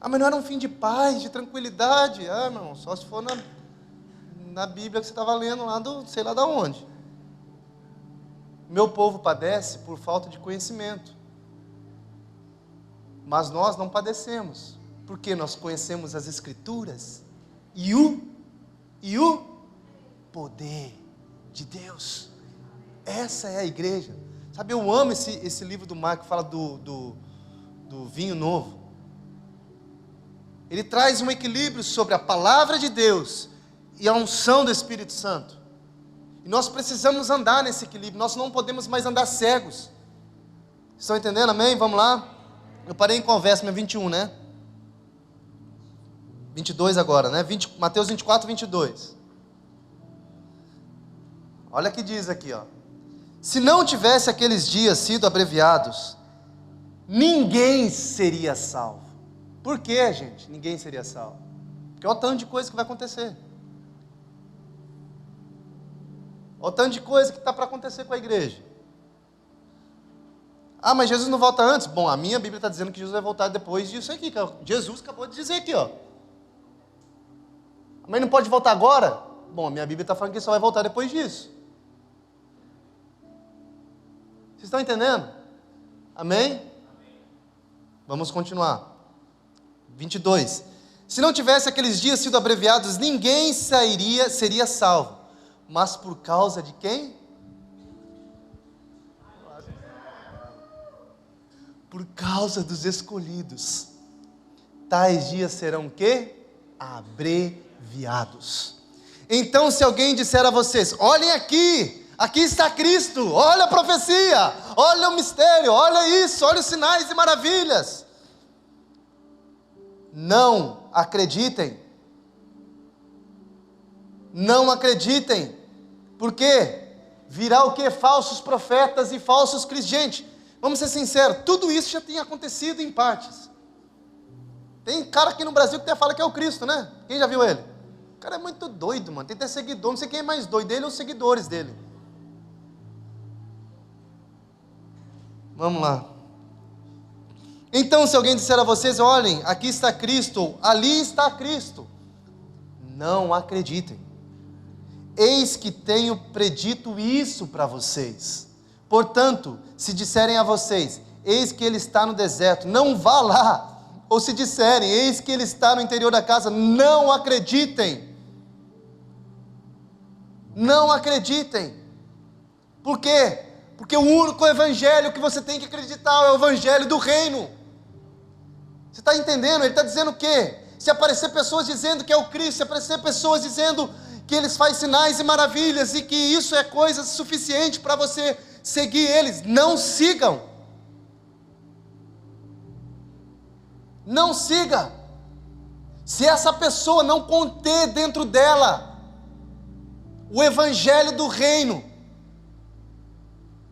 Ah, mas não era um fim de paz, de tranquilidade. Ah, não, só se for na Bíblia que você estava lendo lá do, sei lá de onde. Meu povo padece por falta de conhecimento. Mas nós não padecemos, porque nós conhecemos as Escrituras e o poder de Deus. Essa é a igreja. Sabe, eu amo esse livro do Marco que fala do vinho novo. Ele traz um equilíbrio sobre a palavra de Deus e a unção do Espírito Santo. E nós precisamos andar nesse equilíbrio. Nós não podemos mais andar cegos. Estão entendendo? Amém? Vamos lá? Eu parei em conversa, 21, né? 22 agora, né? Mateus 24, 22. Olha o que diz aqui, ó. Se não tivesse aqueles dias sido abreviados, ninguém seria salvo. Por quê, gente? Ninguém seria salvo. Porque olha o tanto de coisa que vai acontecer. Olha o tanto de coisa que está para acontecer com a igreja. Ah, mas Jesus não volta antes? Bom, a minha Bíblia está dizendo que Jesus vai voltar depois disso aqui. Que Jesus acabou de dizer aqui, ó. Mas não pode voltar agora? Bom, a minha Bíblia está falando que ele só vai voltar depois disso. Vocês estão entendendo? Amém? Vamos continuar. 22. Se não tivesse aqueles dias sido abreviados, ninguém seria salvo. Mas por causa de quem? Por causa dos escolhidos. Tais dias serão o quê? Abreviados. Então, se alguém disser a vocês, olhem aqui, aqui está Cristo, olha a profecia, olha o mistério, olha isso, olha os sinais e maravilhas. Não acreditem. Não acreditem. Por quê? Virá o quê? Falsos profetas e falsos cristãos. Gente, vamos ser sinceros, tudo isso já tem acontecido em partes. Tem cara aqui no Brasil que até fala que é o Cristo, né? Quem já viu ele? O cara é muito doido, mano. Tem até seguidor, não sei quem é mais doido, ele ou os seguidores dele. Vamos lá. Então, se alguém disser a vocês, olhem, aqui está Cristo, ali está Cristo, não acreditem. Eis que tenho predito isso para vocês. Portanto, se disserem a vocês, eis que ele está no deserto, não vá lá. Ou se disserem, eis que ele está no interior da casa, não acreditem. Não acreditem. Por quê? Porque o único evangelho que você tem que acreditar é o evangelho do reino. Você está entendendo? Ele está dizendo o quê? Se aparecer pessoas dizendo que é o Cristo, se aparecer pessoas dizendo que eles fazem sinais e maravilhas e que isso é coisa suficiente para você seguir eles. Não sigam. Não siga. Se essa pessoa não conter dentro dela o evangelho do reino,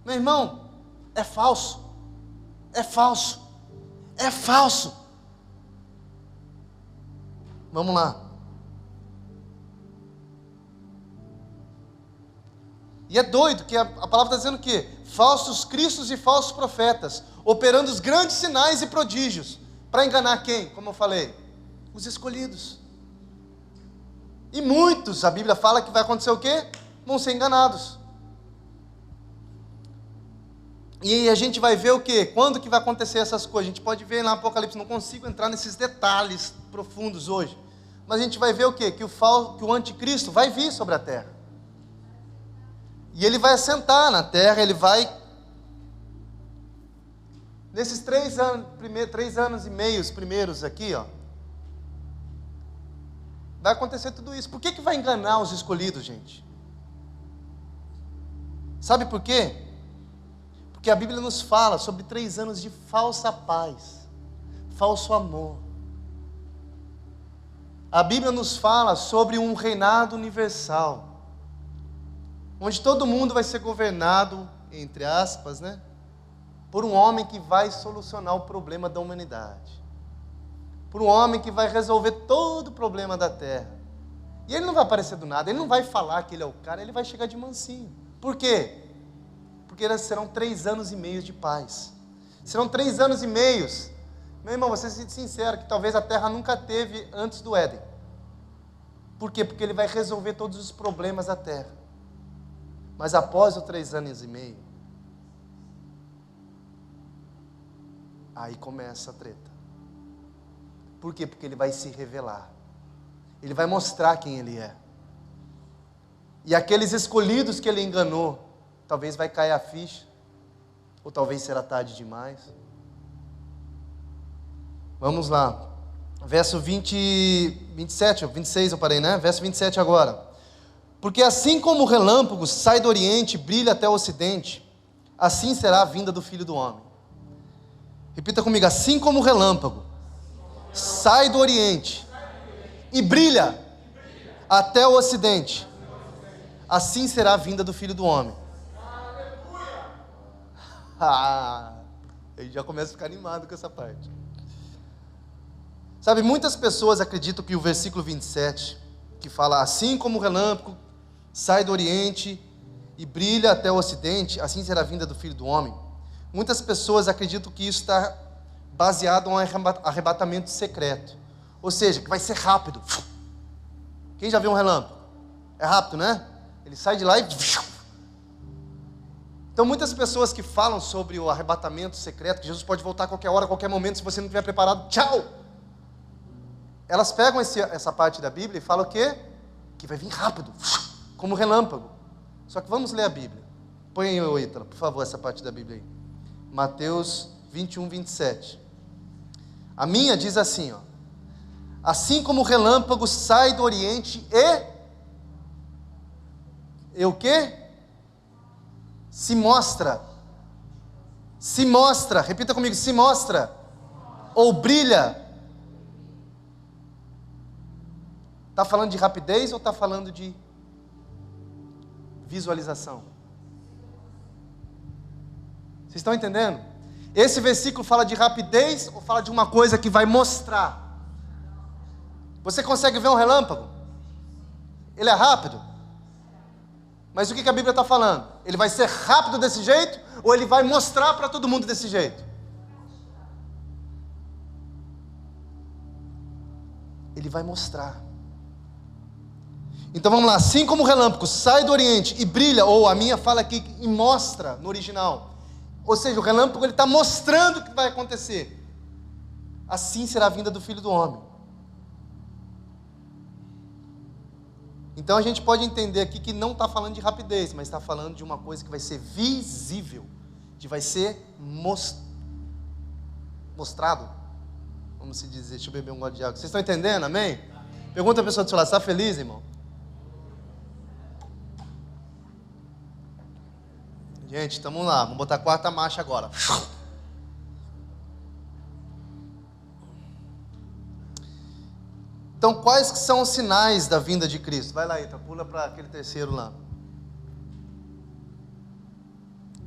meu irmão, é falso. É falso. É falso. Vamos lá. E é doido que a palavra está dizendo o quê? Falsos cristos e falsos profetas, operando os grandes sinais e prodígios. Para enganar quem? Como eu falei, os escolhidos. E muitos, a Bíblia fala que vai acontecer o quê? Vão ser enganados. E a gente vai ver o quê? Quando que vai acontecer essas coisas? A gente pode ver lá no Apocalipse, não consigo entrar nesses detalhes profundos hoje. Mas a gente vai ver o quê? Que o anticristo vai vir sobre a terra. E ele vai assentar na terra, ele vai... Nesses 3 anos e meio primeiros aqui, ó, vai acontecer tudo isso. Por que vai enganar os escolhidos, gente? Sabe por quê? Porque a Bíblia nos fala sobre 3 anos de falsa paz, falso amor. A Bíblia nos fala sobre um reinado universal, onde todo mundo vai ser governado, entre aspas, né, por um homem que vai solucionar o problema da humanidade, por um homem que vai resolver todo o problema da terra. E ele não vai aparecer do nada, ele não vai falar que ele é o cara, ele vai chegar de mansinho. Por quê? Porque serão 3 anos e meio de paz. Serão 3 anos e meios. Meu irmão, você seja sincero, que talvez a terra nunca teve antes do Éden. Por quê? Porque ele vai resolver todos os problemas da terra. Mas após os 3 anos e meio, aí começa a treta. Por quê? Porque ele vai se revelar. Ele vai mostrar quem ele é. E aqueles escolhidos que ele enganou, talvez vai cair a ficha, ou talvez será tarde demais. Vamos lá. Verso 27, 26 eu parei, né? Verso 27 agora. Porque assim como o relâmpago sai do oriente e brilha até o ocidente, assim será a vinda do Filho do Homem. Repita comigo, assim como o relâmpago sai do oriente e brilha até o ocidente, assim será a vinda do Filho do Homem. Eu já começo a ficar animado com essa parte. Sabe, muitas pessoas acreditam que o versículo 27, que fala assim como o relâmpago sai do oriente e brilha até o ocidente, assim será a vinda do Filho do Homem. Muitas pessoas acreditam que isso está baseado em um arrebatamento secreto. Ou seja, que vai ser rápido. Quem já viu um relâmpago? É rápido, né? Ele sai de lá e... Então muitas pessoas que falam sobre o arrebatamento secreto, que Jesus pode voltar a qualquer hora, a qualquer momento, se você não estiver preparado, tchau! Elas pegam essa parte da Bíblia e falam o quê? Que vai vir rápido, como relâmpago. Só que vamos ler a Bíblia. Põe aí, Ítalo, por favor, essa parte da Bíblia aí. Mateus 21, 27. A minha diz assim, ó. Assim como o relâmpago sai do oriente e o quê? Se mostra, repita comigo, se mostra, ou brilha. Está falando de rapidez ou está falando de visualização? Vocês estão entendendo? Esse versículo fala de rapidez ou fala de uma coisa que vai mostrar? Você consegue ver um relâmpago? Ele é rápido? Mas o que a Bíblia está falando? Ele vai ser rápido desse jeito? Ou ele vai mostrar para todo mundo desse jeito? Ele vai mostrar. Então vamos lá. Assim como o relâmpago sai do oriente e brilha, ou a minha fala aqui e mostra no original. Ou seja, o relâmpago ele está mostrando o que vai acontecer. Assim será a vinda do Filho do Homem. Então a gente pode entender aqui que não está falando de rapidez, mas está falando de uma coisa que vai ser visível, que vai ser mostrado. Vamos se dizer, deixa eu beber um gole de água. Vocês estão entendendo, amém? Pergunta a pessoa do seu lado, está feliz, irmão? Gente, estamos lá. Vamos botar a quarta marcha agora. Então, quais que são os sinais da vinda de Cristo? Vai lá, Ita, pula para aquele terceiro lá.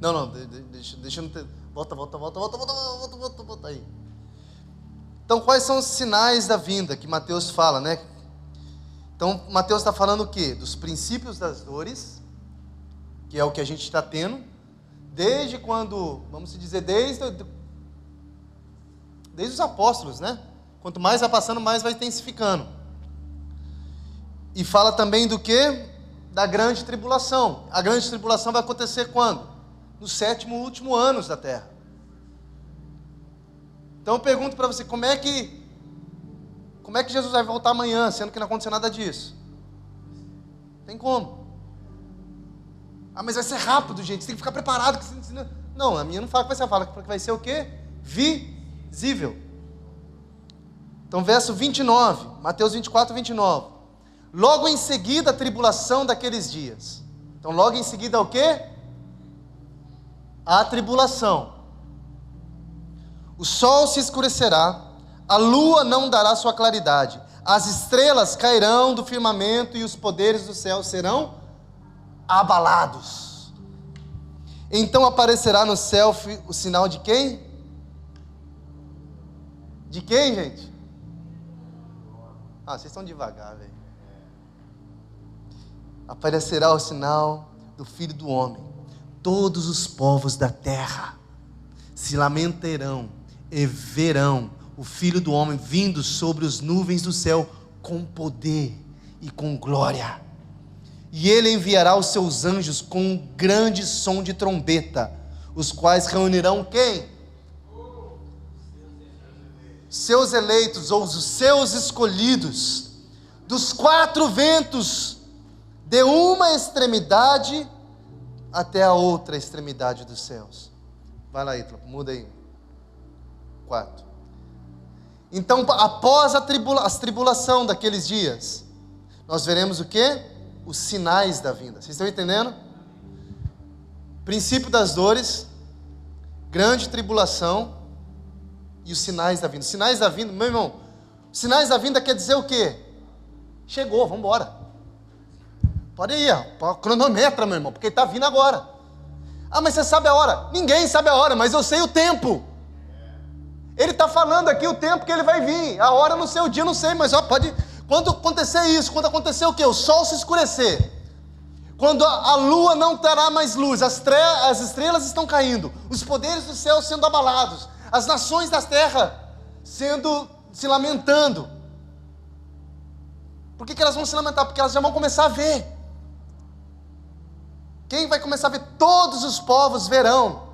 Não, deixa eu não ter... Volta aí. Então, quais são os sinais da vinda que Mateus fala, né? Então, Mateus está falando o quê? Dos princípios das dores, que é o que a gente está tendo, desde quando, vamos dizer, desde os apóstolos, né? Quanto mais vai passando, mais vai intensificando. E fala também do quê? Da grande tribulação. A grande tribulação vai acontecer quando? No 7º e último anos da terra. Então eu pergunto para você, como é que Jesus vai voltar amanhã, sendo que não aconteceu nada disso? Tem como? Ah, mas vai ser rápido, gente, você tem que ficar preparado. Não, a minha não fala que vai ser, fala que vai ser o quê? Visível. Então verso 29, Mateus 24, 29. Logo em seguida a tribulação daqueles dias. Então logo em seguida o quê? A tribulação. O sol se escurecerá, a lua não dará sua claridade, as estrelas cairão do firmamento e os poderes do céu serão abalados. Então aparecerá no céu o sinal de quem? De quem, gente? Ah, vocês estão devagar, velho. Aparecerá o sinal do Filho do Homem. Todos os povos da terra se lamentarão e verão o Filho do Homem vindo sobre as nuvens do céu com poder e com glória. E ele enviará os seus anjos com um grande som de trombeta, os quais reunirão quem? Seus eleitos, ou os seus escolhidos, dos 4 ventos, de uma extremidade até a outra extremidade dos céus. Vai lá, Ítalo, muda aí. 4. Então, após a tribulação daqueles dias, nós veremos o quê? Os sinais da vinda. Vocês estão entendendo? Princípio das dores, grande tribulação e os sinais da vinda. Os sinais da vinda, meu irmão, sinais da vinda quer dizer o quê? Chegou, vamos embora. Pode ir, ó, cronometra, meu irmão, porque está vindo agora. Ah, mas você sabe a hora? Ninguém sabe a hora, mas eu sei o tempo. Ele está falando aqui o tempo que ele vai vir. A hora no seu dia, eu não sei, mas ó, pode. Quando acontecer isso, quando acontecer o quê? O sol se escurecer. Quando a lua não terá mais luz, as estrelas estão caindo, os poderes do céu sendo abalados, as nações da terra se lamentando. Por que elas vão se lamentar? Porque elas já vão começar a ver. Quem vai começar a ver? Todos os povos verão.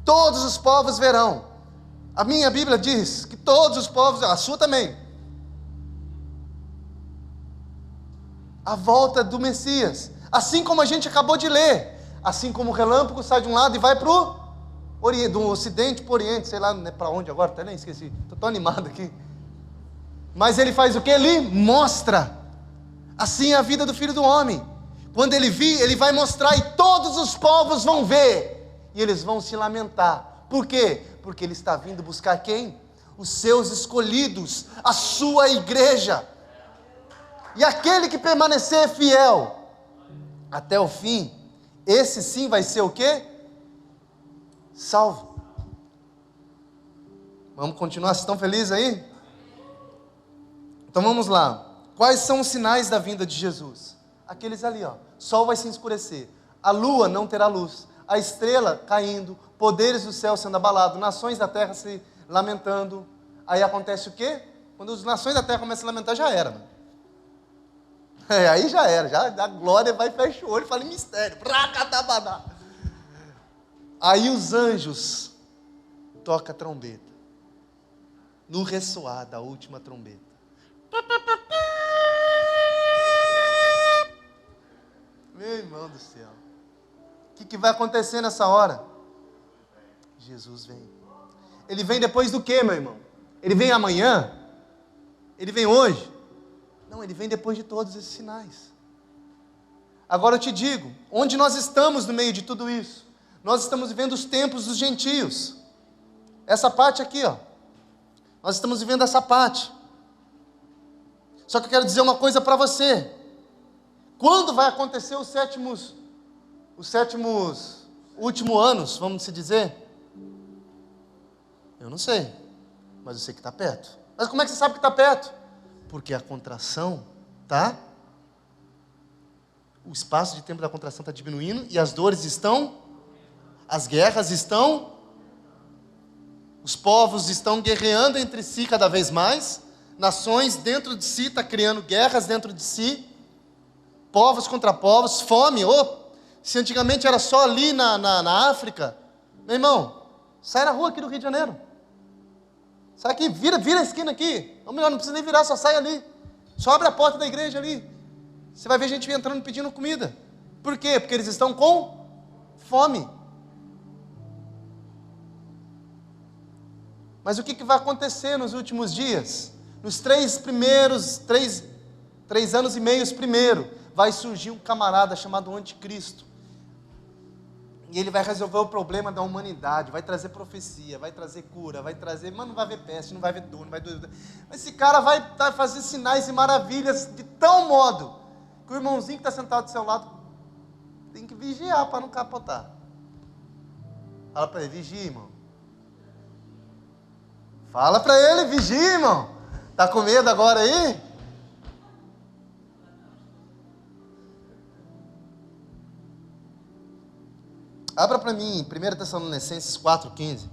Todos os povos verão. A minha Bíblia diz que todos os povos, a sua também. A volta do Messias. Assim como a gente acabou de ler. Assim como o relâmpago sai de um lado e vai para o Oriente, do Ocidente para o Oriente, sei lá para onde agora, até nem esqueci. Estou tão animado aqui. Mas ele faz o que? Ele mostra. Assim é a vida do Filho do Homem. Quando ele vir, ele vai mostrar e todos os povos vão ver. E eles vão se lamentar. Por quê? Porque ele está vindo buscar quem? Os seus escolhidos, a sua igreja. E aquele que permanecer fiel até o fim, esse sim vai ser o quê? Salvo. Vamos continuar, vocês estão felizes aí? Então vamos lá. Quais são os sinais da vinda de Jesus? Aqueles ali, ó. Sol vai se escurecer, a lua não terá luz, a estrela caindo, poderes do céu sendo abalados, nações da terra se lamentando. Aí acontece o quê? Quando as nações da terra começam a lamentar, já era, mano. Aí já era, já a glória vai, fecha o olho e fala em mistério. Aí os anjos tocam a trombeta, no ressoar da última trombeta. Meu irmão do céu, o que vai acontecer nessa hora? Jesus vem. Ele vem depois do que, meu irmão? Ele vem amanhã? Ele vem hoje? Não, ele vem depois de todos esses sinais. Agora eu te digo, onde nós estamos no meio de tudo isso? Nós estamos vivendo os tempos dos gentios. Essa parte aqui, ó. Nós estamos vivendo essa parte. Só que eu quero dizer uma coisa para você. Quando vai acontecer os sétimos últimos anos, vamos se dizer? Eu não sei, mas eu sei que está perto. Mas como é que você sabe que está perto? Porque a contração está... O espaço de tempo da contração está diminuindo e as dores estão... As guerras estão... Os povos estão guerreando entre si cada vez mais. Nações dentro de si estão criando guerras dentro de si. Povos contra povos, fome. Se antigamente era só ali na África, meu irmão, sai na rua aqui do Rio de Janeiro. Sai aqui, vira a esquina aqui. Ou melhor, não precisa nem virar, só sai ali. Só abre a porta da igreja ali. Você vai ver gente entrando pedindo comida. Por quê? Porque eles estão com fome. Mas o que vai acontecer nos últimos dias? Nos 3 anos e meio primeiro, vai surgir um camarada chamado Anticristo. E ele vai resolver o problema da humanidade, vai trazer profecia, vai trazer cura, vai trazer... Mas não vai ver peste, não vai ver dor, não vai doer. Mas esse cara vai fazer sinais e maravilhas de tal modo que o irmãozinho que está sentado do seu lado tem que vigiar para não capotar. Fala para ele, vigia, irmão. Fala para ele, vigia, irmão. Está com medo agora aí? Abra para mim, 1 Tessalonicenses 4,15.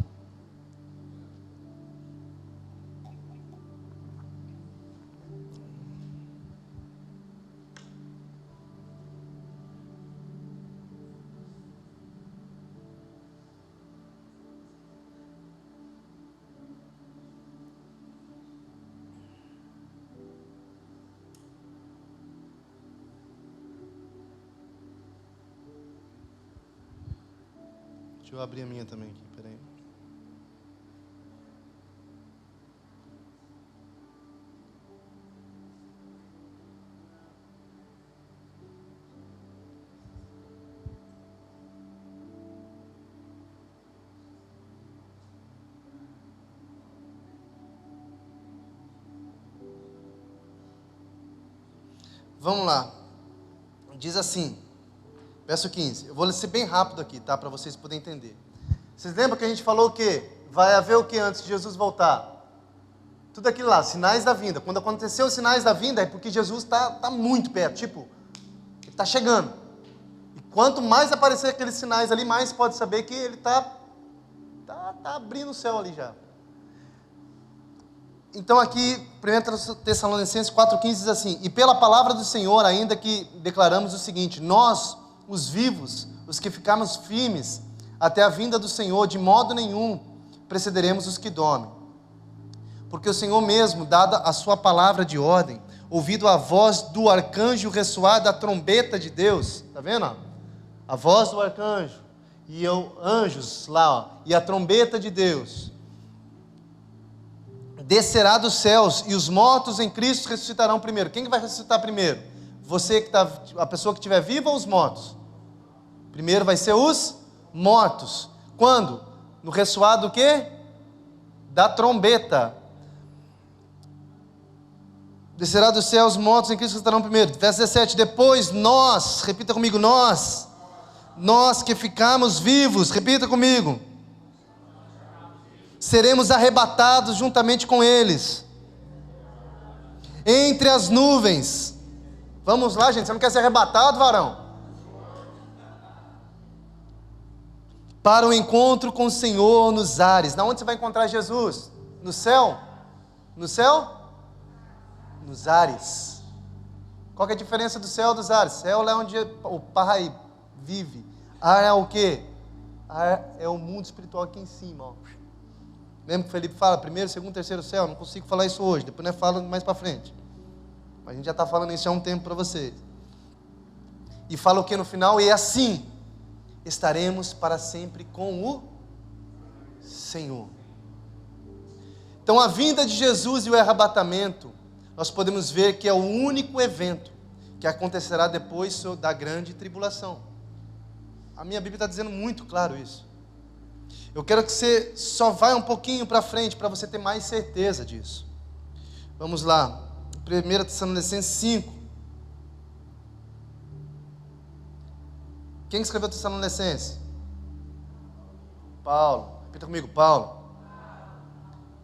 Deixa eu abrir a minha também aqui, peraí. Vamos lá. Diz assim, verso 15. Eu vou ser bem rápido aqui, tá? Para vocês poderem entender. Vocês lembram que a gente falou o quê? Vai haver o que antes de Jesus voltar? Tudo aquilo lá, sinais da vinda. Quando aconteceu os sinais da vinda, é porque Jesus está muito perto. Tipo, ele está chegando. E quanto mais aparecer aqueles sinais ali, mais pode saber que ele está abrindo o céu ali já. Então aqui, 1 Tessalonicenses 4,15 diz assim: e pela palavra do Senhor, ainda que declaramos o seguinte: nós, os vivos, os que ficarmos firmes até a vinda do Senhor, de modo nenhum precederemos os que dormem. Porque o Senhor mesmo, dada a sua palavra de ordem, ouvido a voz do arcanjo ressoar da trombeta de Deus, está vendo? A voz do arcanjo, e anjos lá, ó, e a trombeta de Deus, descerá dos céus, e os mortos em Cristo ressuscitarão primeiro. Quem que vai ressuscitar primeiro? Você que está, a pessoa que estiver viva ou os mortos? Primeiro vai ser os mortos. Quando? No ressoar do quê? Da trombeta. Descerá dos céus, os mortos em Cristo ressuscitarão primeiro. Verso 17, depois nós, repita comigo, nós que ficamos vivos, repita comigo, seremos arrebatados juntamente com eles, entre as nuvens. Vamos lá, gente, você não quer ser arrebatado, varão? Para o encontro com o Senhor nos ares. Na onde você vai encontrar Jesus? No céu? No céu? Nos ares. Qual que é a diferença do céu e dos ares? Céu é onde o Pai vive. Ar é o quê? Ar é o mundo espiritual aqui em cima, ó. Lembra que o Felipe fala, primeiro, segundo, terceiro céu? Não consigo falar isso hoje, depois nós falamos mais para frente. Mas a gente já está falando isso há um tempo para vocês. E fala o que no final? E assim, estaremos para sempre com o Senhor. Então a vinda de Jesus e o arrebatamento, nós podemos ver que é o único evento que acontecerá depois da grande tribulação. A minha Bíblia está dizendo muito claro isso. Eu quero que você só vá um pouquinho para frente, para você ter mais certeza disso. Vamos lá, 1 Tessalonicenses 5. Quem escreveu Tessalonicenses? Paulo. Repita comigo, Paulo.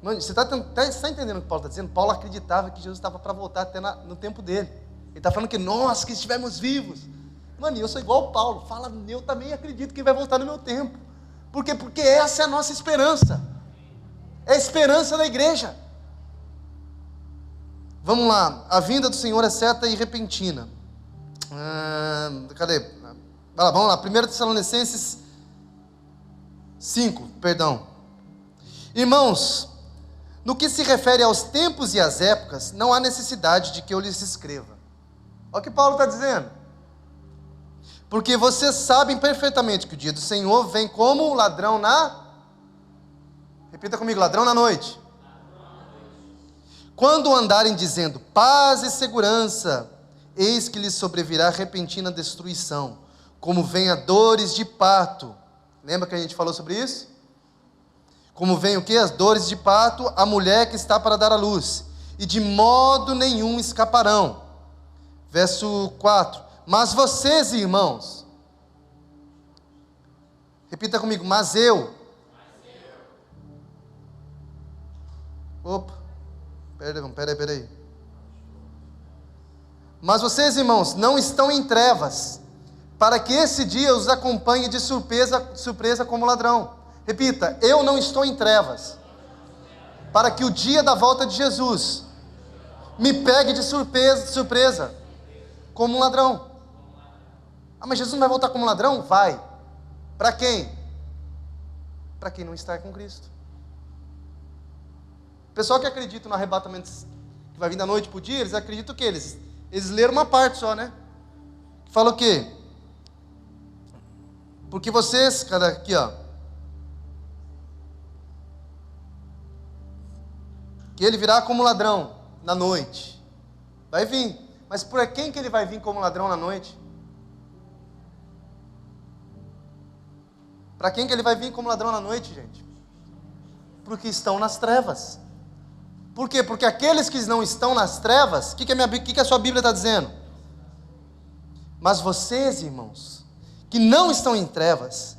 Mano, você está entendendo o que Paulo está dizendo? Paulo acreditava que Jesus estava para voltar até no tempo dele. Ele está falando que nós que estivermos vivos. Mano, eu sou igual o Paulo. Fala, eu também acredito que ele vai voltar no meu tempo. Por quê? Porque essa é a nossa esperança. É a esperança da igreja. Vamos lá. A vinda do Senhor é certa e repentina. Cadê? Vai lá, vamos lá. 1 Tessalonicenses 5, perdão. Irmãos, no que se refere aos tempos e às épocas, não há necessidade de que eu lhes escreva. Olha o que Paulo está dizendo. Porque vocês sabem perfeitamente que o dia do Senhor vem como um ladrão repita comigo, ladrão na noite. Quando andarem dizendo paz e segurança, eis que lhes sobrevirá repentina destruição, como venhadores de parto. Lembra que a gente falou sobre isso? Como vem o quê? As dores de parto, a mulher que está para dar à luz, e de modo nenhum escaparão. Verso 4. Mas vocês, irmãos, repita comigo, mas eu. Opa, peraí. Mas vocês, irmãos, não estão em trevas, para que esse dia os acompanhe de surpresa como ladrão. Repita, eu não estou em trevas, para que o dia da volta de Jesus me pegue de surpresa como um ladrão. Ah, mas Jesus não vai voltar como ladrão? Vai. Para quem? Para quem não está com Cristo. O pessoal que acredita no arrebatamento que vai vir da noite para o dia, eles acreditam o quê? Eles leram uma parte só, né? Que fala o quê? Porque vocês, cara, aqui ó, que ele virá como ladrão na noite. Vai vir. Mas por quem que ele vai vir como ladrão na noite? Para quem que ele vai vir como ladrão na noite, gente? Porque estão nas trevas. Por quê? Porque aqueles que não estão nas trevas, o que a sua Bíblia está dizendo? Mas vocês, irmãos, que não estão em trevas,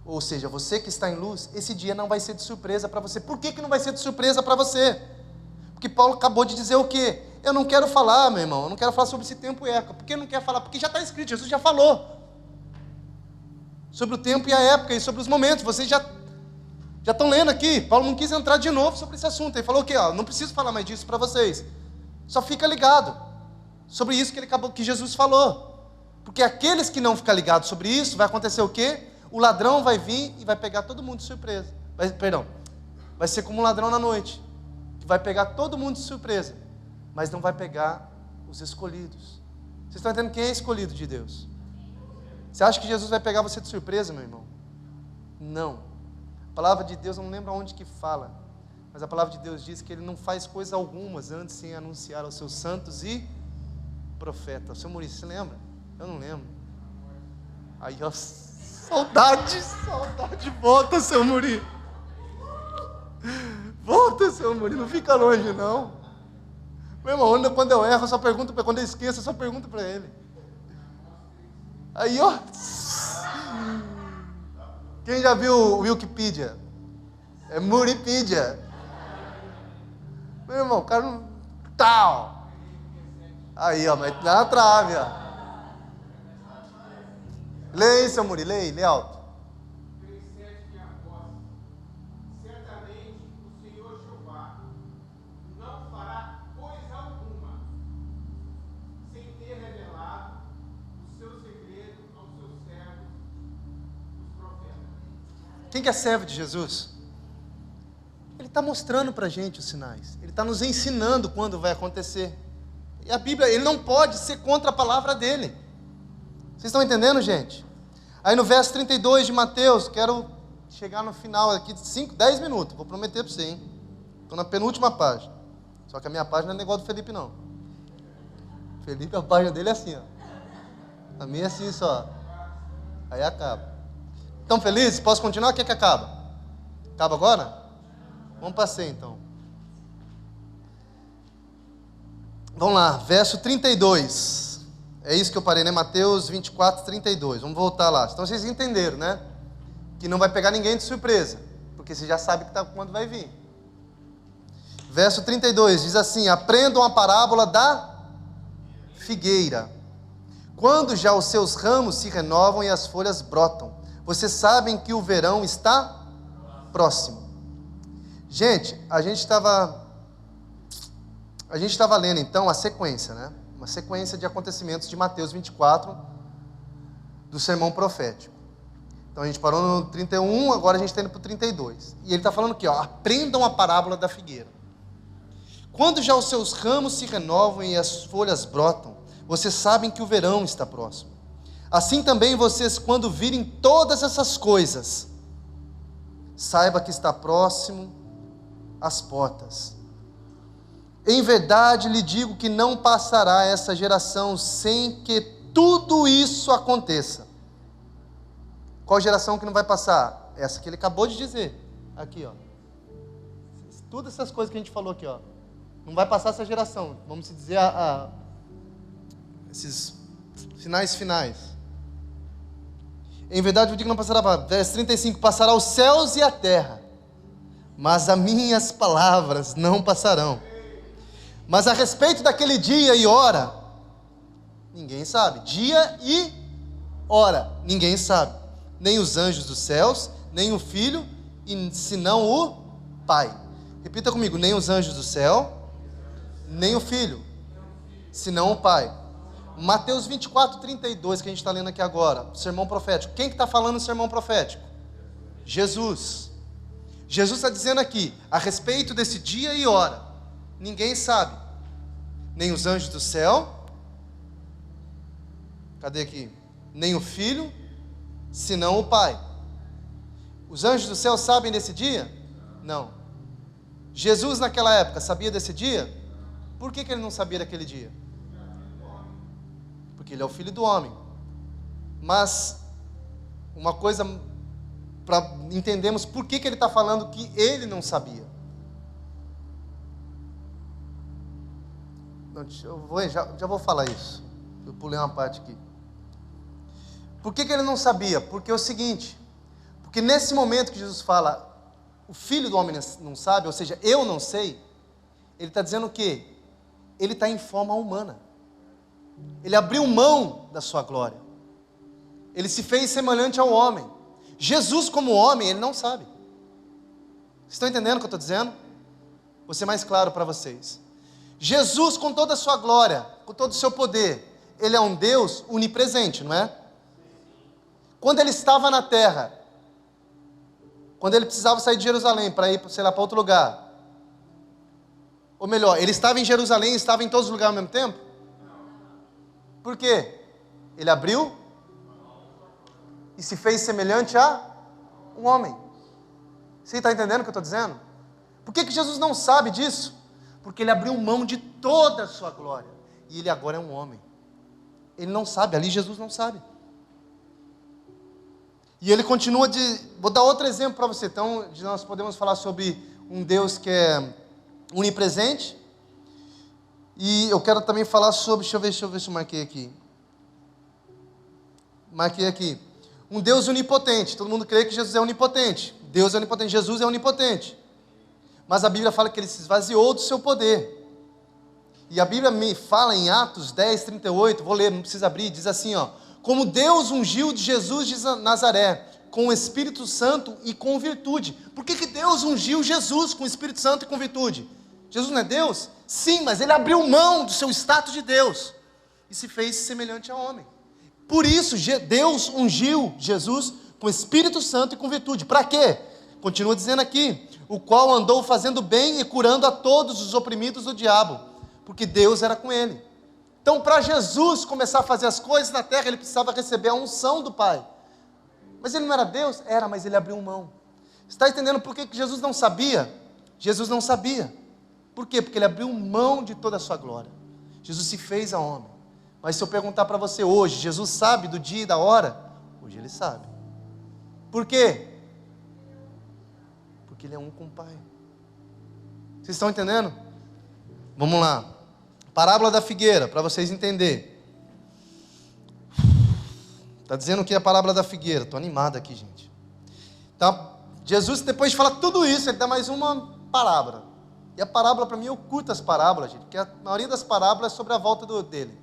ou seja, você que está em luz, esse dia não vai ser de surpresa para você. Por que não vai ser de surpresa para você? Porque Paulo acabou de dizer o quê? Eu não quero falar, meu irmão, eu não quero falar sobre esse tempo e época. Por que não quer falar? Porque já está escrito, Jesus já falou sobre o tempo e a época e sobre os momentos. Vocês já estão lendo aqui. Paulo não quis entrar de novo sobre esse assunto. Ele falou o quê? Não preciso falar mais disso para vocês. Só fica ligado sobre isso que Jesus falou. Porque aqueles que não ficam ligados sobre isso, vai acontecer o quê? O ladrão vai vir e vai pegar todo mundo de surpresa. Vai ser como um ladrão na noite, que vai pegar todo mundo de surpresa, mas não vai pegar os escolhidos. Vocês estão entendendo quem é escolhido de Deus? Você acha que Jesus vai pegar você de surpresa, meu irmão? Não. A palavra de Deus, não lembro aonde que fala, mas a palavra de Deus diz que Ele não faz coisa algumas antes sem anunciar aos seus santos e profetas. O seu Maurício, você lembra? Eu não lembro. Aí, ó, saudade, volta, seu Muri. Volta, seu Muri, não fica longe, não. Meu irmão, quando eu erro, eu só pergunto, quando eu esqueço, eu só pergunto para ele. Aí, ó. Quem já viu o Wikipedia? É Muripedia. Meu irmão, o cara não... Tal. Aí, ó, mas na trave, ó. Lê aí, seu Muri, lê alto. 3:7 Certamente o Senhor Jeová não fará coisa alguma sem ter revelado o seu segredo aos seus servos, os profetas. Quem que é servo de Jesus? Ele está mostrando para a gente os sinais. Ele está nos ensinando quando vai acontecer. E a Bíblia, ele não pode ser contra a palavra dele. Vocês estão entendendo, gente? Aí no verso 32 de Mateus, quero chegar no final aqui, 10 minutos, vou prometer para você, hein? Estou na penúltima página. Só que a minha página não é igual do Felipe, não. Felipe, a página dele é assim, ó. A minha é assim só. Aí acaba. Estão felizes? Posso continuar? O que é que acaba? Acaba agora? Vamos para C, então. Vamos lá, verso 32. É isso que eu parei, né? Mateus 24, 32. Vamos voltar lá. Então vocês entenderam, né? Que não vai pegar ninguém de surpresa, porque você já sabe que tá quando vai vir. Verso 32 diz assim: aprendam a parábola da figueira. Quando já os seus ramos se renovam e as folhas brotam, vocês sabem que o verão está próximo. Gente, a gente estava lendo então a sequência, né? Uma sequência de acontecimentos de Mateus 24, do sermão profético. Então a gente parou no 31, agora a gente está indo para o 32. E ele está falando aqui, ó, aprendam a parábola da figueira. Quando já os seus ramos se renovam e as folhas brotam, vocês sabem que o verão está próximo. Assim também vocês, quando virem todas essas coisas, saiba que está próximo às portas. Em verdade lhe digo que não passará essa geração sem que tudo isso aconteça. Qual geração que não vai passar? Essa que ele acabou de dizer. Aqui, ó. Todas essas coisas que a gente falou aqui, ó. Não vai passar essa geração. Vamos dizer esses finais. Em verdade eu digo que não passará. Verso 35. Passará os céus e a terra, mas as minhas palavras não passarão. Mas a respeito daquele dia e hora, ninguém sabe. Dia e hora, ninguém sabe. Nem os anjos dos céus, nem o Filho, e senão o Pai. Repita comigo: nem os anjos do céu, nem o Filho, senão o Pai. Mateus 24, 32, que a gente está lendo aqui agora, o sermão profético. Quem que está falando o sermão profético? Jesus. Jesus está dizendo aqui, a respeito desse dia e hora, ninguém sabe, nem os anjos do céu, cadê aqui? Nem o Filho, senão o Pai. Os anjos do céu sabem desse dia? Não. Jesus naquela época sabia desse dia? Por que ele não sabia daquele dia? Porque ele é o Filho do homem. Mas uma coisa para entendermos por que ele está falando que ele não sabia. Já vou falar isso. Eu pulei uma parte aqui. Por que ele não sabia? Porque é o seguinte, porque nesse momento que Jesus fala, o Filho do homem não sabe, ou seja, eu não sei, ele está dizendo o quê? Ele está em forma humana. Ele abriu mão da sua glória. Ele se fez semelhante ao homem. Jesus como homem, ele não sabe. Vocês estão entendendo o que eu estou dizendo? Vou ser mais claro para vocês. Jesus com toda a sua glória, com todo o seu poder, ele é um Deus onipresente, não é? Quando ele estava na terra, quando ele precisava sair de Jerusalém para ir, sei lá, para outro lugar, ou melhor, ele estava em Jerusalém e estava em todos os lugares ao mesmo tempo? Por quê? Ele abriu e se fez semelhante a um homem. Você está entendendo o que eu estou dizendo? Por que Jesus não sabe disso? Porque ele abriu mão de toda a sua glória, e ele agora é um homem. Ele não sabe, ali Jesus não sabe. E ele continua vou dar outro exemplo para você. Então, nós podemos falar sobre um Deus que é onipresente. E eu quero também falar sobre, deixa eu ver se eu marquei aqui. Marquei aqui. Um Deus onipotente. Todo mundo crê que Jesus é onipotente. Deus é onipotente, Jesus é onipotente. Mas a Bíblia fala que ele se esvaziou do seu poder. E a Bíblia me fala em Atos 10, 38, vou ler, não precisa abrir, diz assim, ó: como Deus ungiu de Jesus de Nazaré, com o Espírito Santo e com virtude. Por que Deus ungiu Jesus com o Espírito Santo e com virtude? Jesus não é Deus? Sim, mas ele abriu mão do seu status de Deus e se fez semelhante a homem. Por isso, Deus ungiu Jesus com o Espírito Santo e com virtude. Para quê? Continua dizendo aqui: o qual andou fazendo bem e curando a todos os oprimidos do diabo, porque Deus era com ele. Então, para Jesus começar a fazer as coisas na terra, ele precisava receber a unção do Pai. Mas ele não era Deus? Era, mas ele abriu mão. Está entendendo por que Jesus não sabia? Jesus não sabia. Por quê? Porque ele abriu mão de toda a sua glória. Jesus se fez a homem. Mas se eu perguntar para você hoje, Jesus sabe do dia e da hora? Hoje ele sabe. Por quê? Porque ele é um com o Pai. Vocês estão entendendo? Vamos lá. Parábola da figueira, para vocês entenderem. Está dizendo que é a parábola da figueira. Estou animado aqui, gente. Então, Jesus, depois de falar tudo isso, ele dá mais uma parábola. E a parábola, para mim, eu curto as parábolas, gente, porque a maioria das parábolas é sobre a volta dele.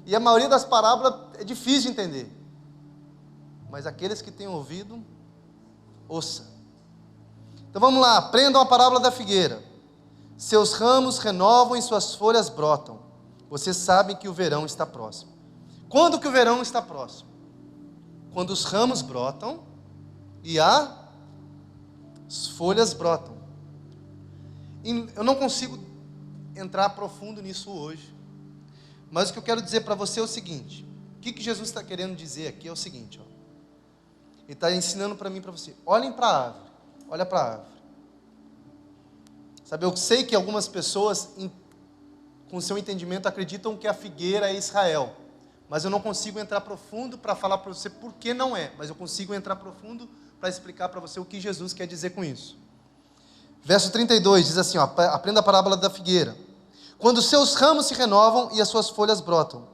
E a maioria das parábolas é difícil de entender. Mas aqueles que têm ouvido, ouça. Então vamos lá, aprendam a parábola da figueira. Seus ramos renovam e suas folhas brotam. Vocês sabem que o verão está próximo. Quando que o verão está próximo? Quando os ramos brotam e as folhas brotam. E eu não consigo entrar profundo nisso hoje. Mas o que eu quero dizer para você é o seguinte. O que Jesus está querendo dizer aqui é o seguinte. Ó. Ele está ensinando para mim e para você. Olhem para a árvore. Olha para a árvore. Sabe, eu sei que algumas pessoas, com seu entendimento, acreditam que a figueira é Israel. Mas eu não consigo entrar profundo para falar para você por que não é. Mas eu consigo entrar profundo para explicar para você o que Jesus quer dizer com isso. Verso 32 diz assim, ó, aprenda a parábola da figueira. Quando os seus ramos se renovam e as suas folhas brotam,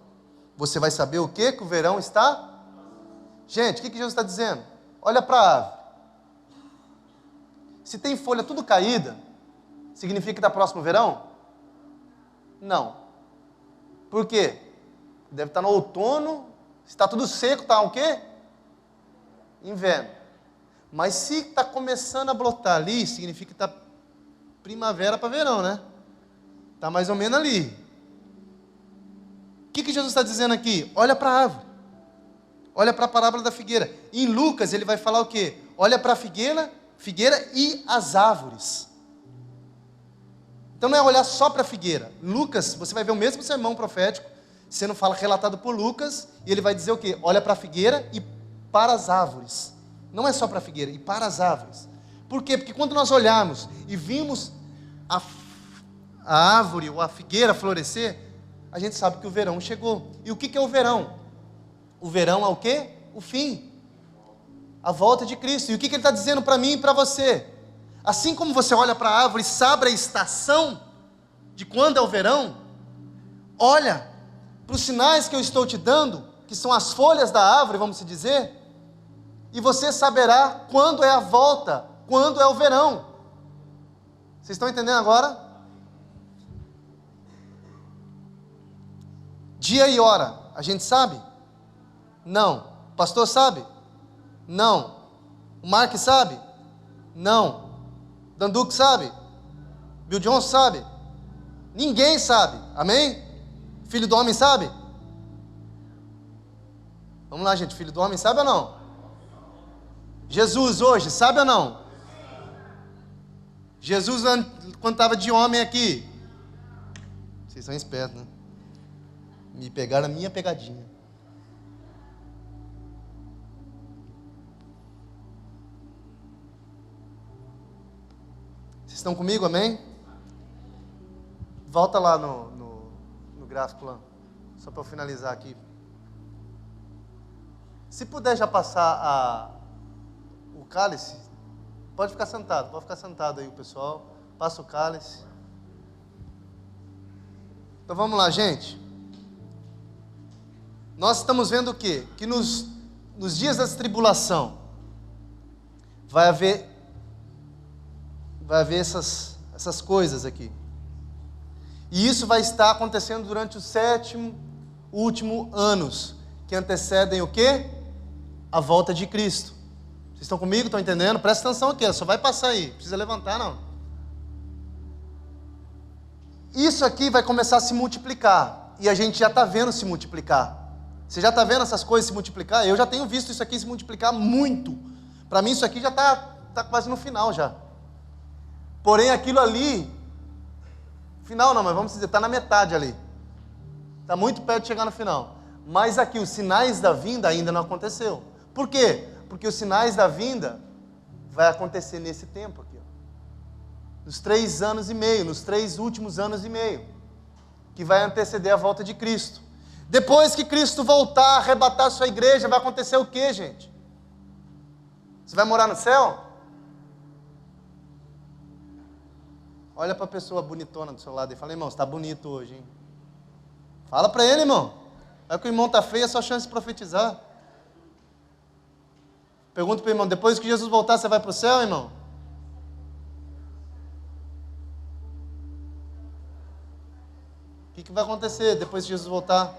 você vai saber o quê? Que o verão está... Gente, o que Jesus está dizendo? Olha para a árvore. Se tem folha tudo caída, significa que está próximo o verão? Não. Por quê? Deve estar no outono. Se está tudo seco, está o quê? Inverno. Mas se está começando a brotar ali, significa que está primavera para verão, né? Está mais ou menos ali. O que Jesus está dizendo aqui? Olha para a árvore. Olha para a parábola da figueira. Em Lucas ele vai falar o quê? Olha para a figueira e as árvores. Então não é olhar só para a figueira. Lucas, você vai ver o mesmo sermão profético, sendo relatado por Lucas, e ele vai dizer o quê? Olha para a figueira e para as árvores. Não é só para a figueira, e para as árvores. Por quê? Porque quando nós olharmos e vimos a árvore ou a figueira florescer, a gente sabe que o verão chegou. E o que é o verão? O verão é o quê? O fim. A volta de Cristo. E o que ele está dizendo para mim e para você? Assim como você olha para a árvore e sabe a estação de quando é o verão, olha para os sinais que eu estou te dando, que são as folhas da árvore, vamos dizer, e você saberá quando é a volta, quando é o verão. Vocês estão entendendo agora? Dia e hora, a gente sabe? Não. O pastor sabe? Não. O Mark sabe? Não. Danduque sabe? Bill Johnson sabe? Ninguém sabe. Amém? Filho do homem sabe? Vamos lá, gente. Filho do homem sabe ou não? Jesus hoje, sabe ou não? Jesus, quando estava de homem aqui. Vocês são espertos, né? Me pegaram a minha pegadinha. Vocês estão comigo, amém? Volta lá no gráfico lá, só para eu finalizar aqui. Se puder já passar o cálice, pode ficar sentado aí o pessoal, passa o cálice. Então vamos lá, gente. Nós estamos vendo o quê? Que nos dias da tribulação vai haver essas coisas aqui. E isso vai estar acontecendo durante os 7 últimos anos, que antecedem o quê? A volta de Cristo. Vocês estão comigo? Estão entendendo? Presta atenção aqui, só vai passar aí, não precisa levantar não. Isso aqui vai começar a se multiplicar, e a gente já está vendo se multiplicar. Você já está vendo essas coisas se multiplicar? Eu já tenho visto isso aqui se multiplicar muito. Para mim isso aqui já está quase no final já. Porém aquilo ali, final não, mas vamos dizer, está na metade ali. Está muito perto de chegar no final. Mas aqui os sinais da vinda ainda não aconteceu. Por quê? Porque os sinais da vinda vai acontecer nesse tempo aqui. Ó. nos 3 anos e meio, nos 3 últimos anos e meio, que vai anteceder a volta de Cristo. Depois que Cristo voltar, arrebatar a sua igreja, vai acontecer o quê, gente? Você vai morar no céu? Olha para a pessoa bonitona do seu lado e fala: irmão, você está bonito hoje, hein? Fala para ele, irmão. É que o irmão está feio, é só chance de profetizar. Pergunta para o irmão: depois que Jesus voltar, você vai para o céu, irmão? O que vai acontecer depois que Jesus voltar?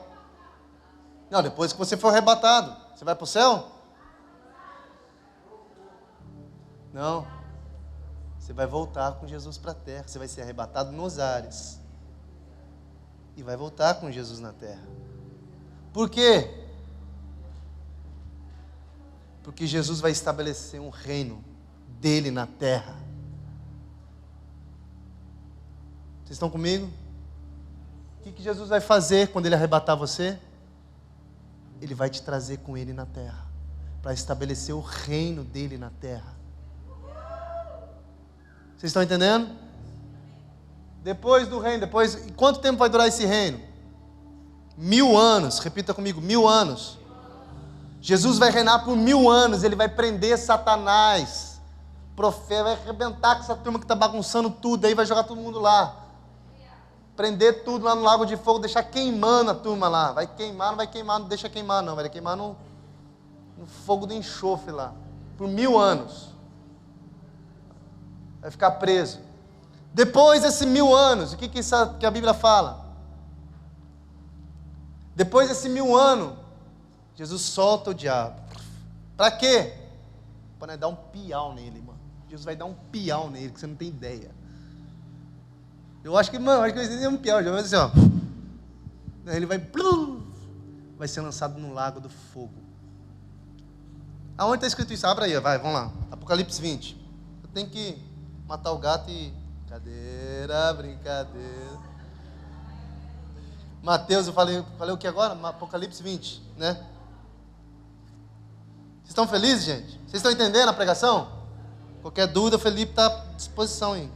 Não, depois que você for arrebatado, você vai para o céu? Não. Você vai voltar com Jesus para a terra. Você vai ser arrebatado nos ares. E vai voltar com Jesus na terra. Por quê? Porque Jesus vai estabelecer um reino dele na terra. Vocês estão comigo? O que Jesus vai fazer quando ele arrebatar você? Ele vai te trazer com ele na terra, para estabelecer o reino dele na terra. Vocês estão entendendo? Depois do reino, e quanto tempo vai durar esse reino? 1000 anos, repita comigo, 1000 anos. Jesus vai reinar por 1000 anos, ele vai prender Satanás, profeta, vai arrebentar com essa turma que está bagunçando tudo, aí vai jogar todo mundo lá. Prender tudo lá no lago de fogo, deixar queimando a turma lá. Vai queimar, não vai queimar, não deixa queimar não, vai queimar no fogo do enxofre lá, por 1000 anos. Vai ficar preso. Depois desses 1000 anos, o que a Bíblia fala? Depois desses 1000 anos, Jesus solta o diabo. Para quê? Para dar um piau nele, mano. Jesus vai dar um piau nele, que você não tem ideia. Eu acho que ele é um piau, já vai assim, ó. Ele vai ser lançado no lago do fogo. Aonde está escrito isso? Abra aí, vai, vamos lá. Apocalipse 20. Eu tenho que matar o gato e... Brincadeira. Mateus, eu falei o que agora? Apocalipse 20, né? Vocês estão felizes, gente? Vocês estão entendendo a pregação? Qualquer dúvida, o Felipe está à disposição aí.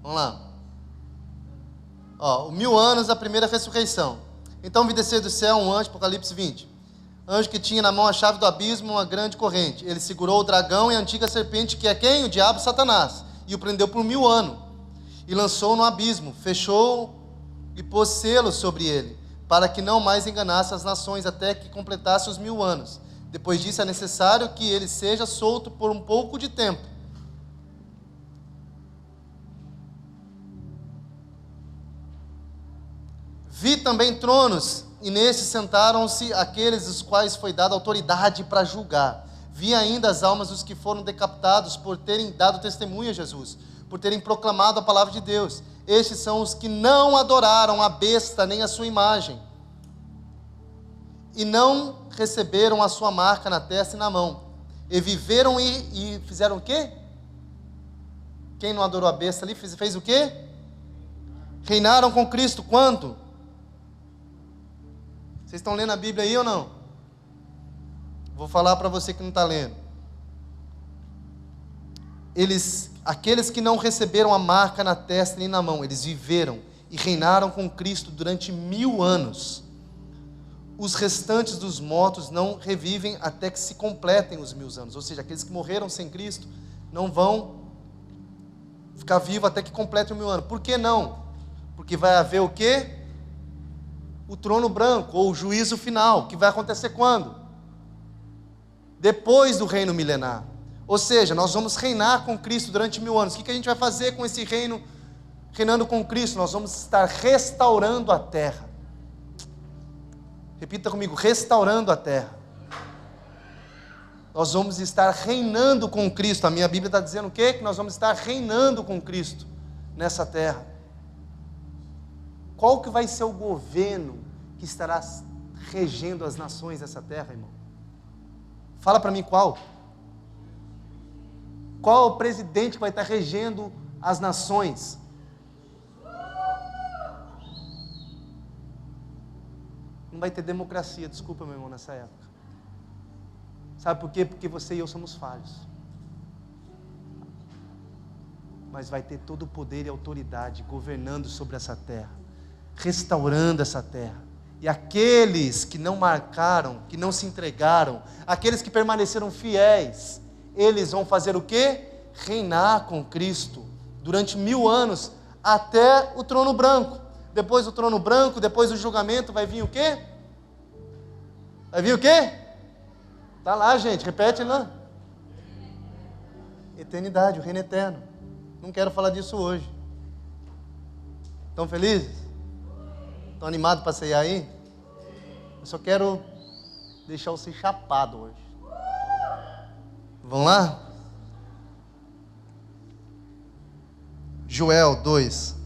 Vamos lá. Ó, 1000 anos da primeira ressurreição. Então vi descer do céu um anjo, Apocalipse 20. Anjo que tinha na mão a chave do abismo, uma grande corrente. Ele segurou o dragão e a antiga serpente, que é quem? O diabo, Satanás. E o prendeu por 1000 anos. E lançou no abismo, fechou e pôs selos sobre ele, para que não mais enganasse as nações, até que completasse os 1000 anos. Depois disso é necessário que ele seja solto por um pouco de tempo. Vi também tronos, e nesses sentaram-se aqueles os quais foi dada autoridade para julgar. Vi ainda as almas dos que foram decapitados por terem dado testemunho a Jesus, por terem proclamado a palavra de Deus. Estes são os que não adoraram a besta nem a sua imagem, e não receberam a sua marca na testa e na mão. E viveram e fizeram o quê? Quem não adorou a besta ali fez o quê? Reinaram com Cristo quando? Vocês estão lendo a Bíblia aí ou não? Vou falar para você que não está lendo. Aqueles que não receberam a marca na testa nem na mão, eles viveram e reinaram com Cristo durante 1000 anos. Os restantes dos mortos não revivem até que se completem os 1000 anos. Ou seja, aqueles que morreram sem Cristo não vão ficar vivos até que completem os 1000 anos. Por que não? Porque vai haver o quê? O trono branco, ou o juízo final, que vai acontecer quando? Depois do reino milenar. Ou seja, nós vamos reinar com Cristo durante 1000 anos. O que a gente vai fazer com esse reino, reinando com Cristo? Nós vamos estar restaurando a terra. Repita comigo, restaurando a terra. Nós vamos estar reinando com Cristo. A minha Bíblia está dizendo o quê? Que nós vamos estar reinando com Cristo nessa terra. Qual que vai ser o governo que estará regendo as nações dessa terra, irmão? Fala para mim qual. Qual é o presidente que vai estar regendo as nações? Não vai ter democracia, desculpa, meu irmão, nessa época. Sabe por quê? Porque você e eu somos falhos. Mas vai ter todo o poder e autoridade governando sobre essa terra, restaurando essa terra. E aqueles que não marcaram, que não se entregaram, aqueles que permaneceram fiéis, eles vão fazer o quê? Reinar com Cristo durante 1000 anos, até o trono branco. Depois do trono branco, depois do julgamento, vai vir o quê? Vai vir o quê? Está lá, gente, repete lá. Eternidade, o reino eterno. Não quero falar disso hoje. Estão felizes? Estão animados para ceiar aí? Eu só quero deixar você chapado hoje. Vamos lá? Joel 2.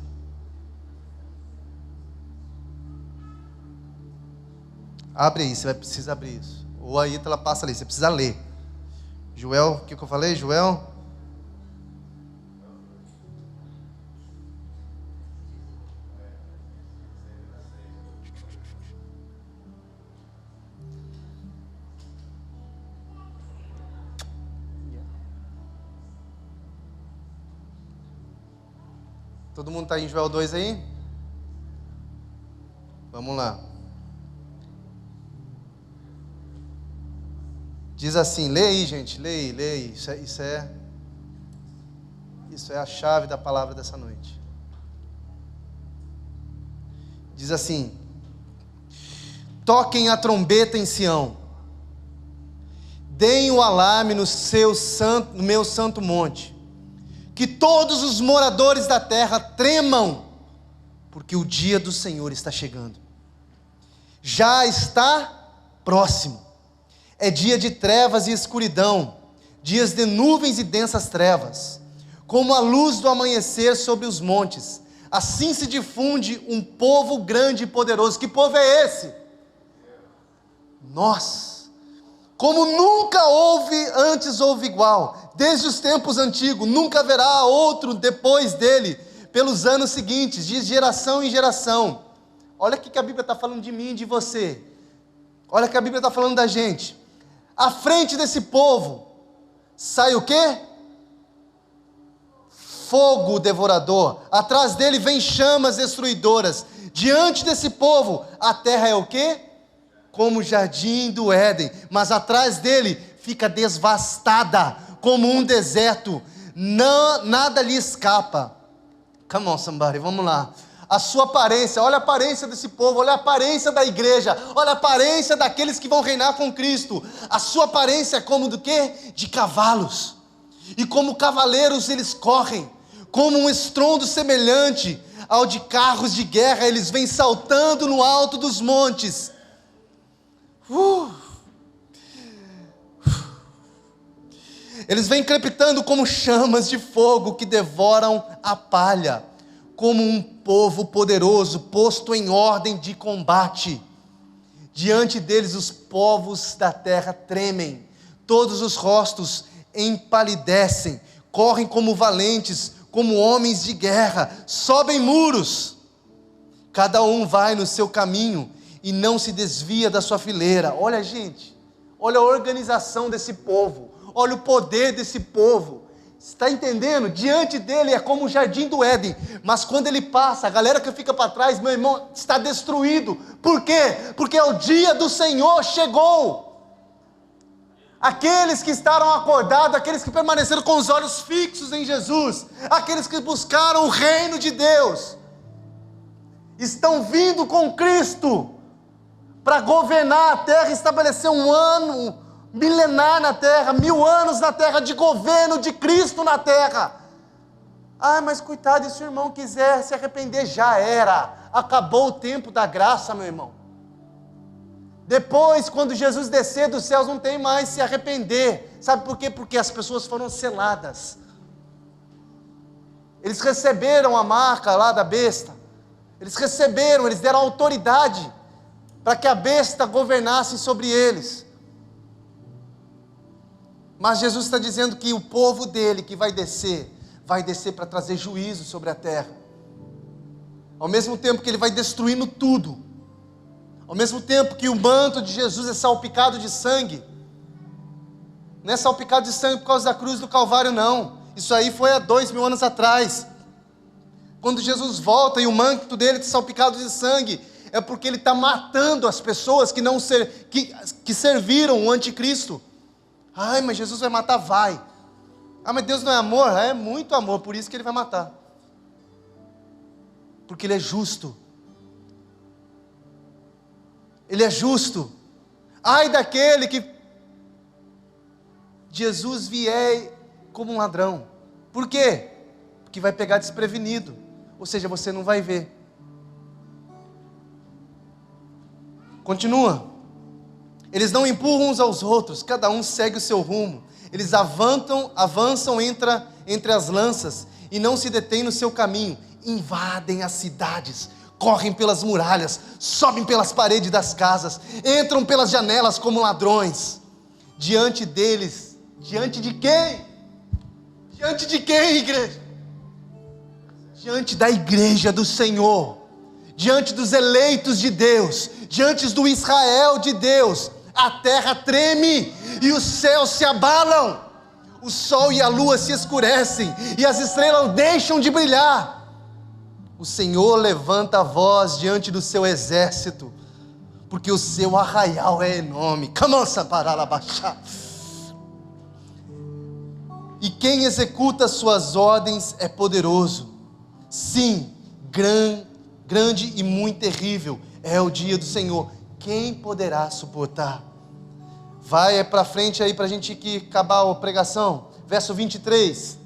Abre aí, você vai precisar abrir isso. Ou aí ela passa ali, você precisa ler. Joel, o que eu falei? Joel? Todo mundo está em Joel 2 aí? Vamos lá. Diz assim, lê aí, gente, lê aí. Isso é a chave da palavra dessa noite. Diz assim: toquem a trombeta em Sião, deem o alarme no meu santo monte, que todos os moradores da terra tremam, porque o dia do Senhor está chegando. Já está próximo. É dia de trevas e escuridão, dias de nuvens e densas trevas, como a luz do amanhecer sobre os montes. Assim se difunde um povo grande e poderoso. Que povo é esse? Nós. Como nunca houve antes houve igual, desde os tempos antigos, nunca haverá outro depois dele, pelos anos seguintes, de geração em geração. Olha o que a Bíblia está falando de mim e de você. Olha o que a Bíblia está falando da gente. À frente desse povo, sai o quê? Fogo devorador. Atrás dele vem chamas destruidoras. Diante desse povo, a terra é o quê? Como o jardim do Éden, mas atrás dele fica devastada, como um deserto, nada lhe escapa. Come on, somebody, vamos lá. A sua aparência, olha a aparência desse povo, olha a aparência da igreja, olha a aparência daqueles que vão reinar com Cristo. A sua aparência é como do quê? De cavalos, e como cavaleiros eles correm, como um estrondo semelhante ao de carros de guerra, eles vêm saltando no alto dos montes. Eles vêm crepitando como chamas de fogo que devoram a palha, como um povo poderoso posto em ordem de combate. Diante deles os povos da terra tremem, todos os rostos empalidecem, correm como valentes, como homens de guerra, sobem muros. Cada um vai no seu caminho e não se desvia da sua fileira. Olha, gente, olha a organização desse povo, olha o poder desse povo. Está entendendo? Diante dele é como o jardim do Éden, mas quando ele passa, a galera que fica para trás, meu irmão, está destruído. Por quê? Porque o dia do Senhor chegou. Aqueles que estavam acordados, aqueles que permaneceram com os olhos fixos em Jesus, aqueles que buscaram o reino de Deus, estão vindo com Cristo para governar a terra, estabelecer um ano milenar na terra, 1000 anos na terra de governo de Cristo na terra. Ah, mas coitado, se o irmão quiser se arrepender, já era, acabou o tempo da graça, meu irmão. Depois, quando Jesus descer dos céus, não tem mais se arrepender. Sabe por quê? Porque as pessoas foram seladas. Eles receberam a marca lá da besta. Eles receberam, eles deram autoridade para que a besta governasse sobre eles. Mas Jesus está dizendo que o povo dele que vai descer para trazer juízo sobre a terra. Ao mesmo tempo que ele vai destruindo tudo, Ao mesmo tempo que o manto de Jesus é salpicado de sangue, não é salpicado de sangue por causa da cruz do Calvário, não. Isso aí foi há 2000 anos atrás. Quando Jesus volta e o manto dele está salpicado de sangue, é porque ele está matando as pessoas que serviram o anticristo. Ai, mas Jesus vai matar? Vai. Ah, mas Deus não é amor? É muito amor, por isso que ele vai matar. Porque ele é justo. Ele é justo. Ai daquele que Jesus vier como um ladrão. Por quê? Porque vai pegar desprevenido. Ou seja, você não vai ver. Continua. Eles não empurram uns aos outros, cada um segue o seu rumo. Eles avançam entre as lanças e não se detêm no seu caminho. Invadem as cidades, correm pelas muralhas, sobem pelas paredes das casas, entram pelas janelas como ladrões. Diante deles, diante de quem? Diante de quem, igreja? Diante da igreja do Senhor, diante dos eleitos de Deus, diante do Israel de Deus, a terra treme e os céus se abalam, o sol e a lua se escurecem e as estrelas deixam de brilhar. O Senhor levanta a voz diante do seu exército, porque o seu arraial é enorme. E quem executa suas ordens é poderoso. Sim, grande e muito terrível é o dia do Senhor. Quem poderá suportar? Vai para frente aí para a gente acabar a pregação. Verso 23.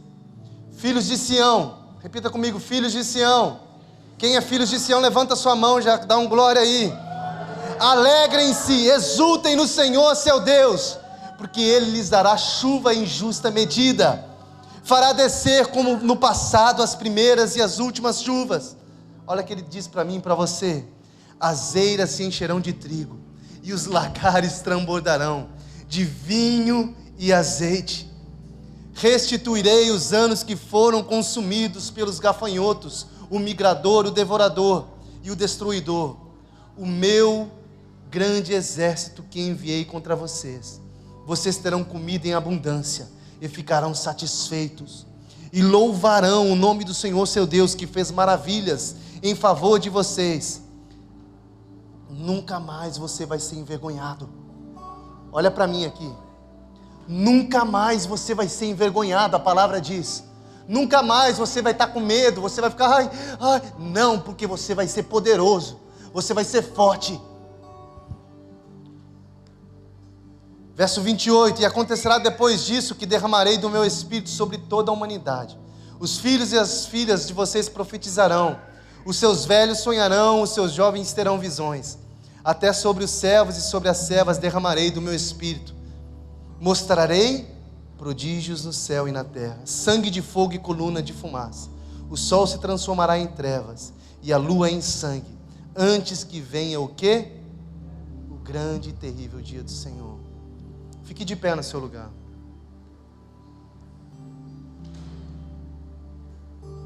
Filhos de Sião. Repita comigo, filhos de Sião. Quem é filhos de Sião, levanta sua mão, já dá um glória aí. Alegrem-se, exultem no Senhor seu Deus, porque Ele lhes dará chuva em justa medida. Fará descer como no passado as primeiras e as últimas chuvas. Olha o que Ele diz para mim e para você. As eiras se encherão de trigo, e os lagares transbordarão de vinho e azeite. Restituirei os anos que foram consumidos pelos gafanhotos, o migrador, o devorador e o destruidor, o meu grande exército que enviei contra vocês. Vocês terão comida em abundância e ficarão satisfeitos, e louvarão o nome do Senhor seu Deus, que fez maravilhas em favor de vocês. Nunca mais você vai ser envergonhado. Olha para mim aqui. Nunca mais você vai ser envergonhado, a palavra diz. Nunca mais você vai estar com medo, você vai ficar, não, porque você vai ser poderoso, você vai ser forte. Verso 28, e acontecerá depois disso que derramarei do meu espírito sobre toda a humanidade. Os filhos e as filhas de vocês profetizarão, os seus velhos sonharão, os seus jovens terão visões. Até sobre os servos e sobre as servas derramarei do meu espírito. Mostrarei prodígios no céu e na terra, sangue de fogo e coluna de fumaça. O sol se transformará em trevas e a lua em sangue, antes que venha o quê? O grande e terrível dia do Senhor. Fique de pé no seu lugar.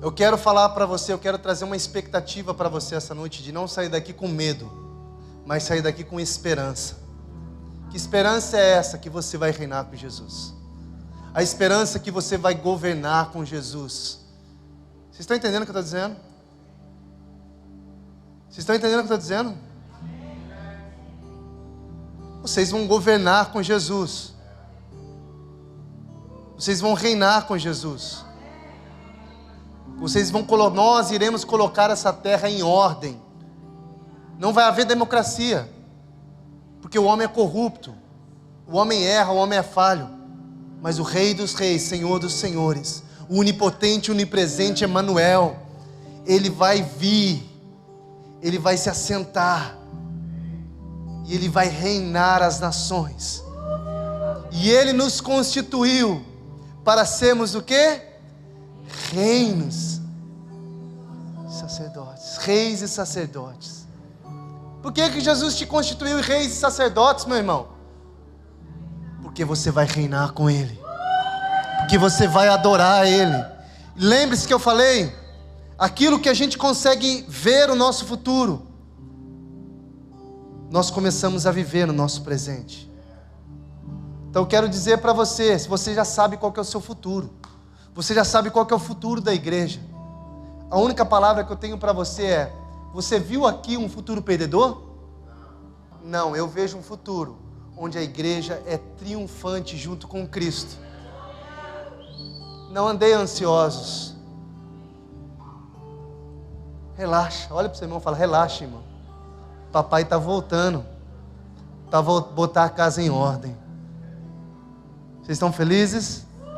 Eu quero falar para você, eu quero trazer uma expectativa para você essa noite, de não sair daqui com medo, mas sair daqui com esperança. Que esperança é essa? Que você vai reinar com Jesus. A esperança que você vai governar com Jesus. Vocês estão entendendo o que eu estou dizendo? Vocês estão entendendo o que eu estou dizendo? Vocês vão governar com Jesus. Vocês vão reinar com Jesus. Nós iremos colocar essa terra em ordem. Não vai haver democracia, porque o homem é corrupto, o homem erra, o homem é falho. Mas o Rei dos Reis, Senhor dos Senhores, o onipotente, onipresente Emanuel, Ele vai vir, Ele vai se assentar, e Ele vai reinar as nações. E Ele nos constituiu para sermos o quê? Reinos, sacerdotes, reis e sacerdotes. Por que Jesus te constituiu reis e sacerdotes, meu irmão? Porque você vai reinar com Ele, porque você vai adorar Ele. Lembre-se que eu falei, aquilo que a gente consegue ver o nosso futuro, nós começamos a viver no nosso presente. Então eu quero dizer para você, se você já sabe qual que é o seu futuro, você já sabe qual que é o futuro da igreja, a única palavra que eu tenho para você é: você viu aqui um futuro perdedor? Não, eu vejo um futuro onde a igreja é triunfante junto com Cristo. Não andei ansiosos. Relaxa, olha para o seu irmão e fala: relaxa, irmão. Papai está voltando para botar a casa em ordem. Vocês estão felizes?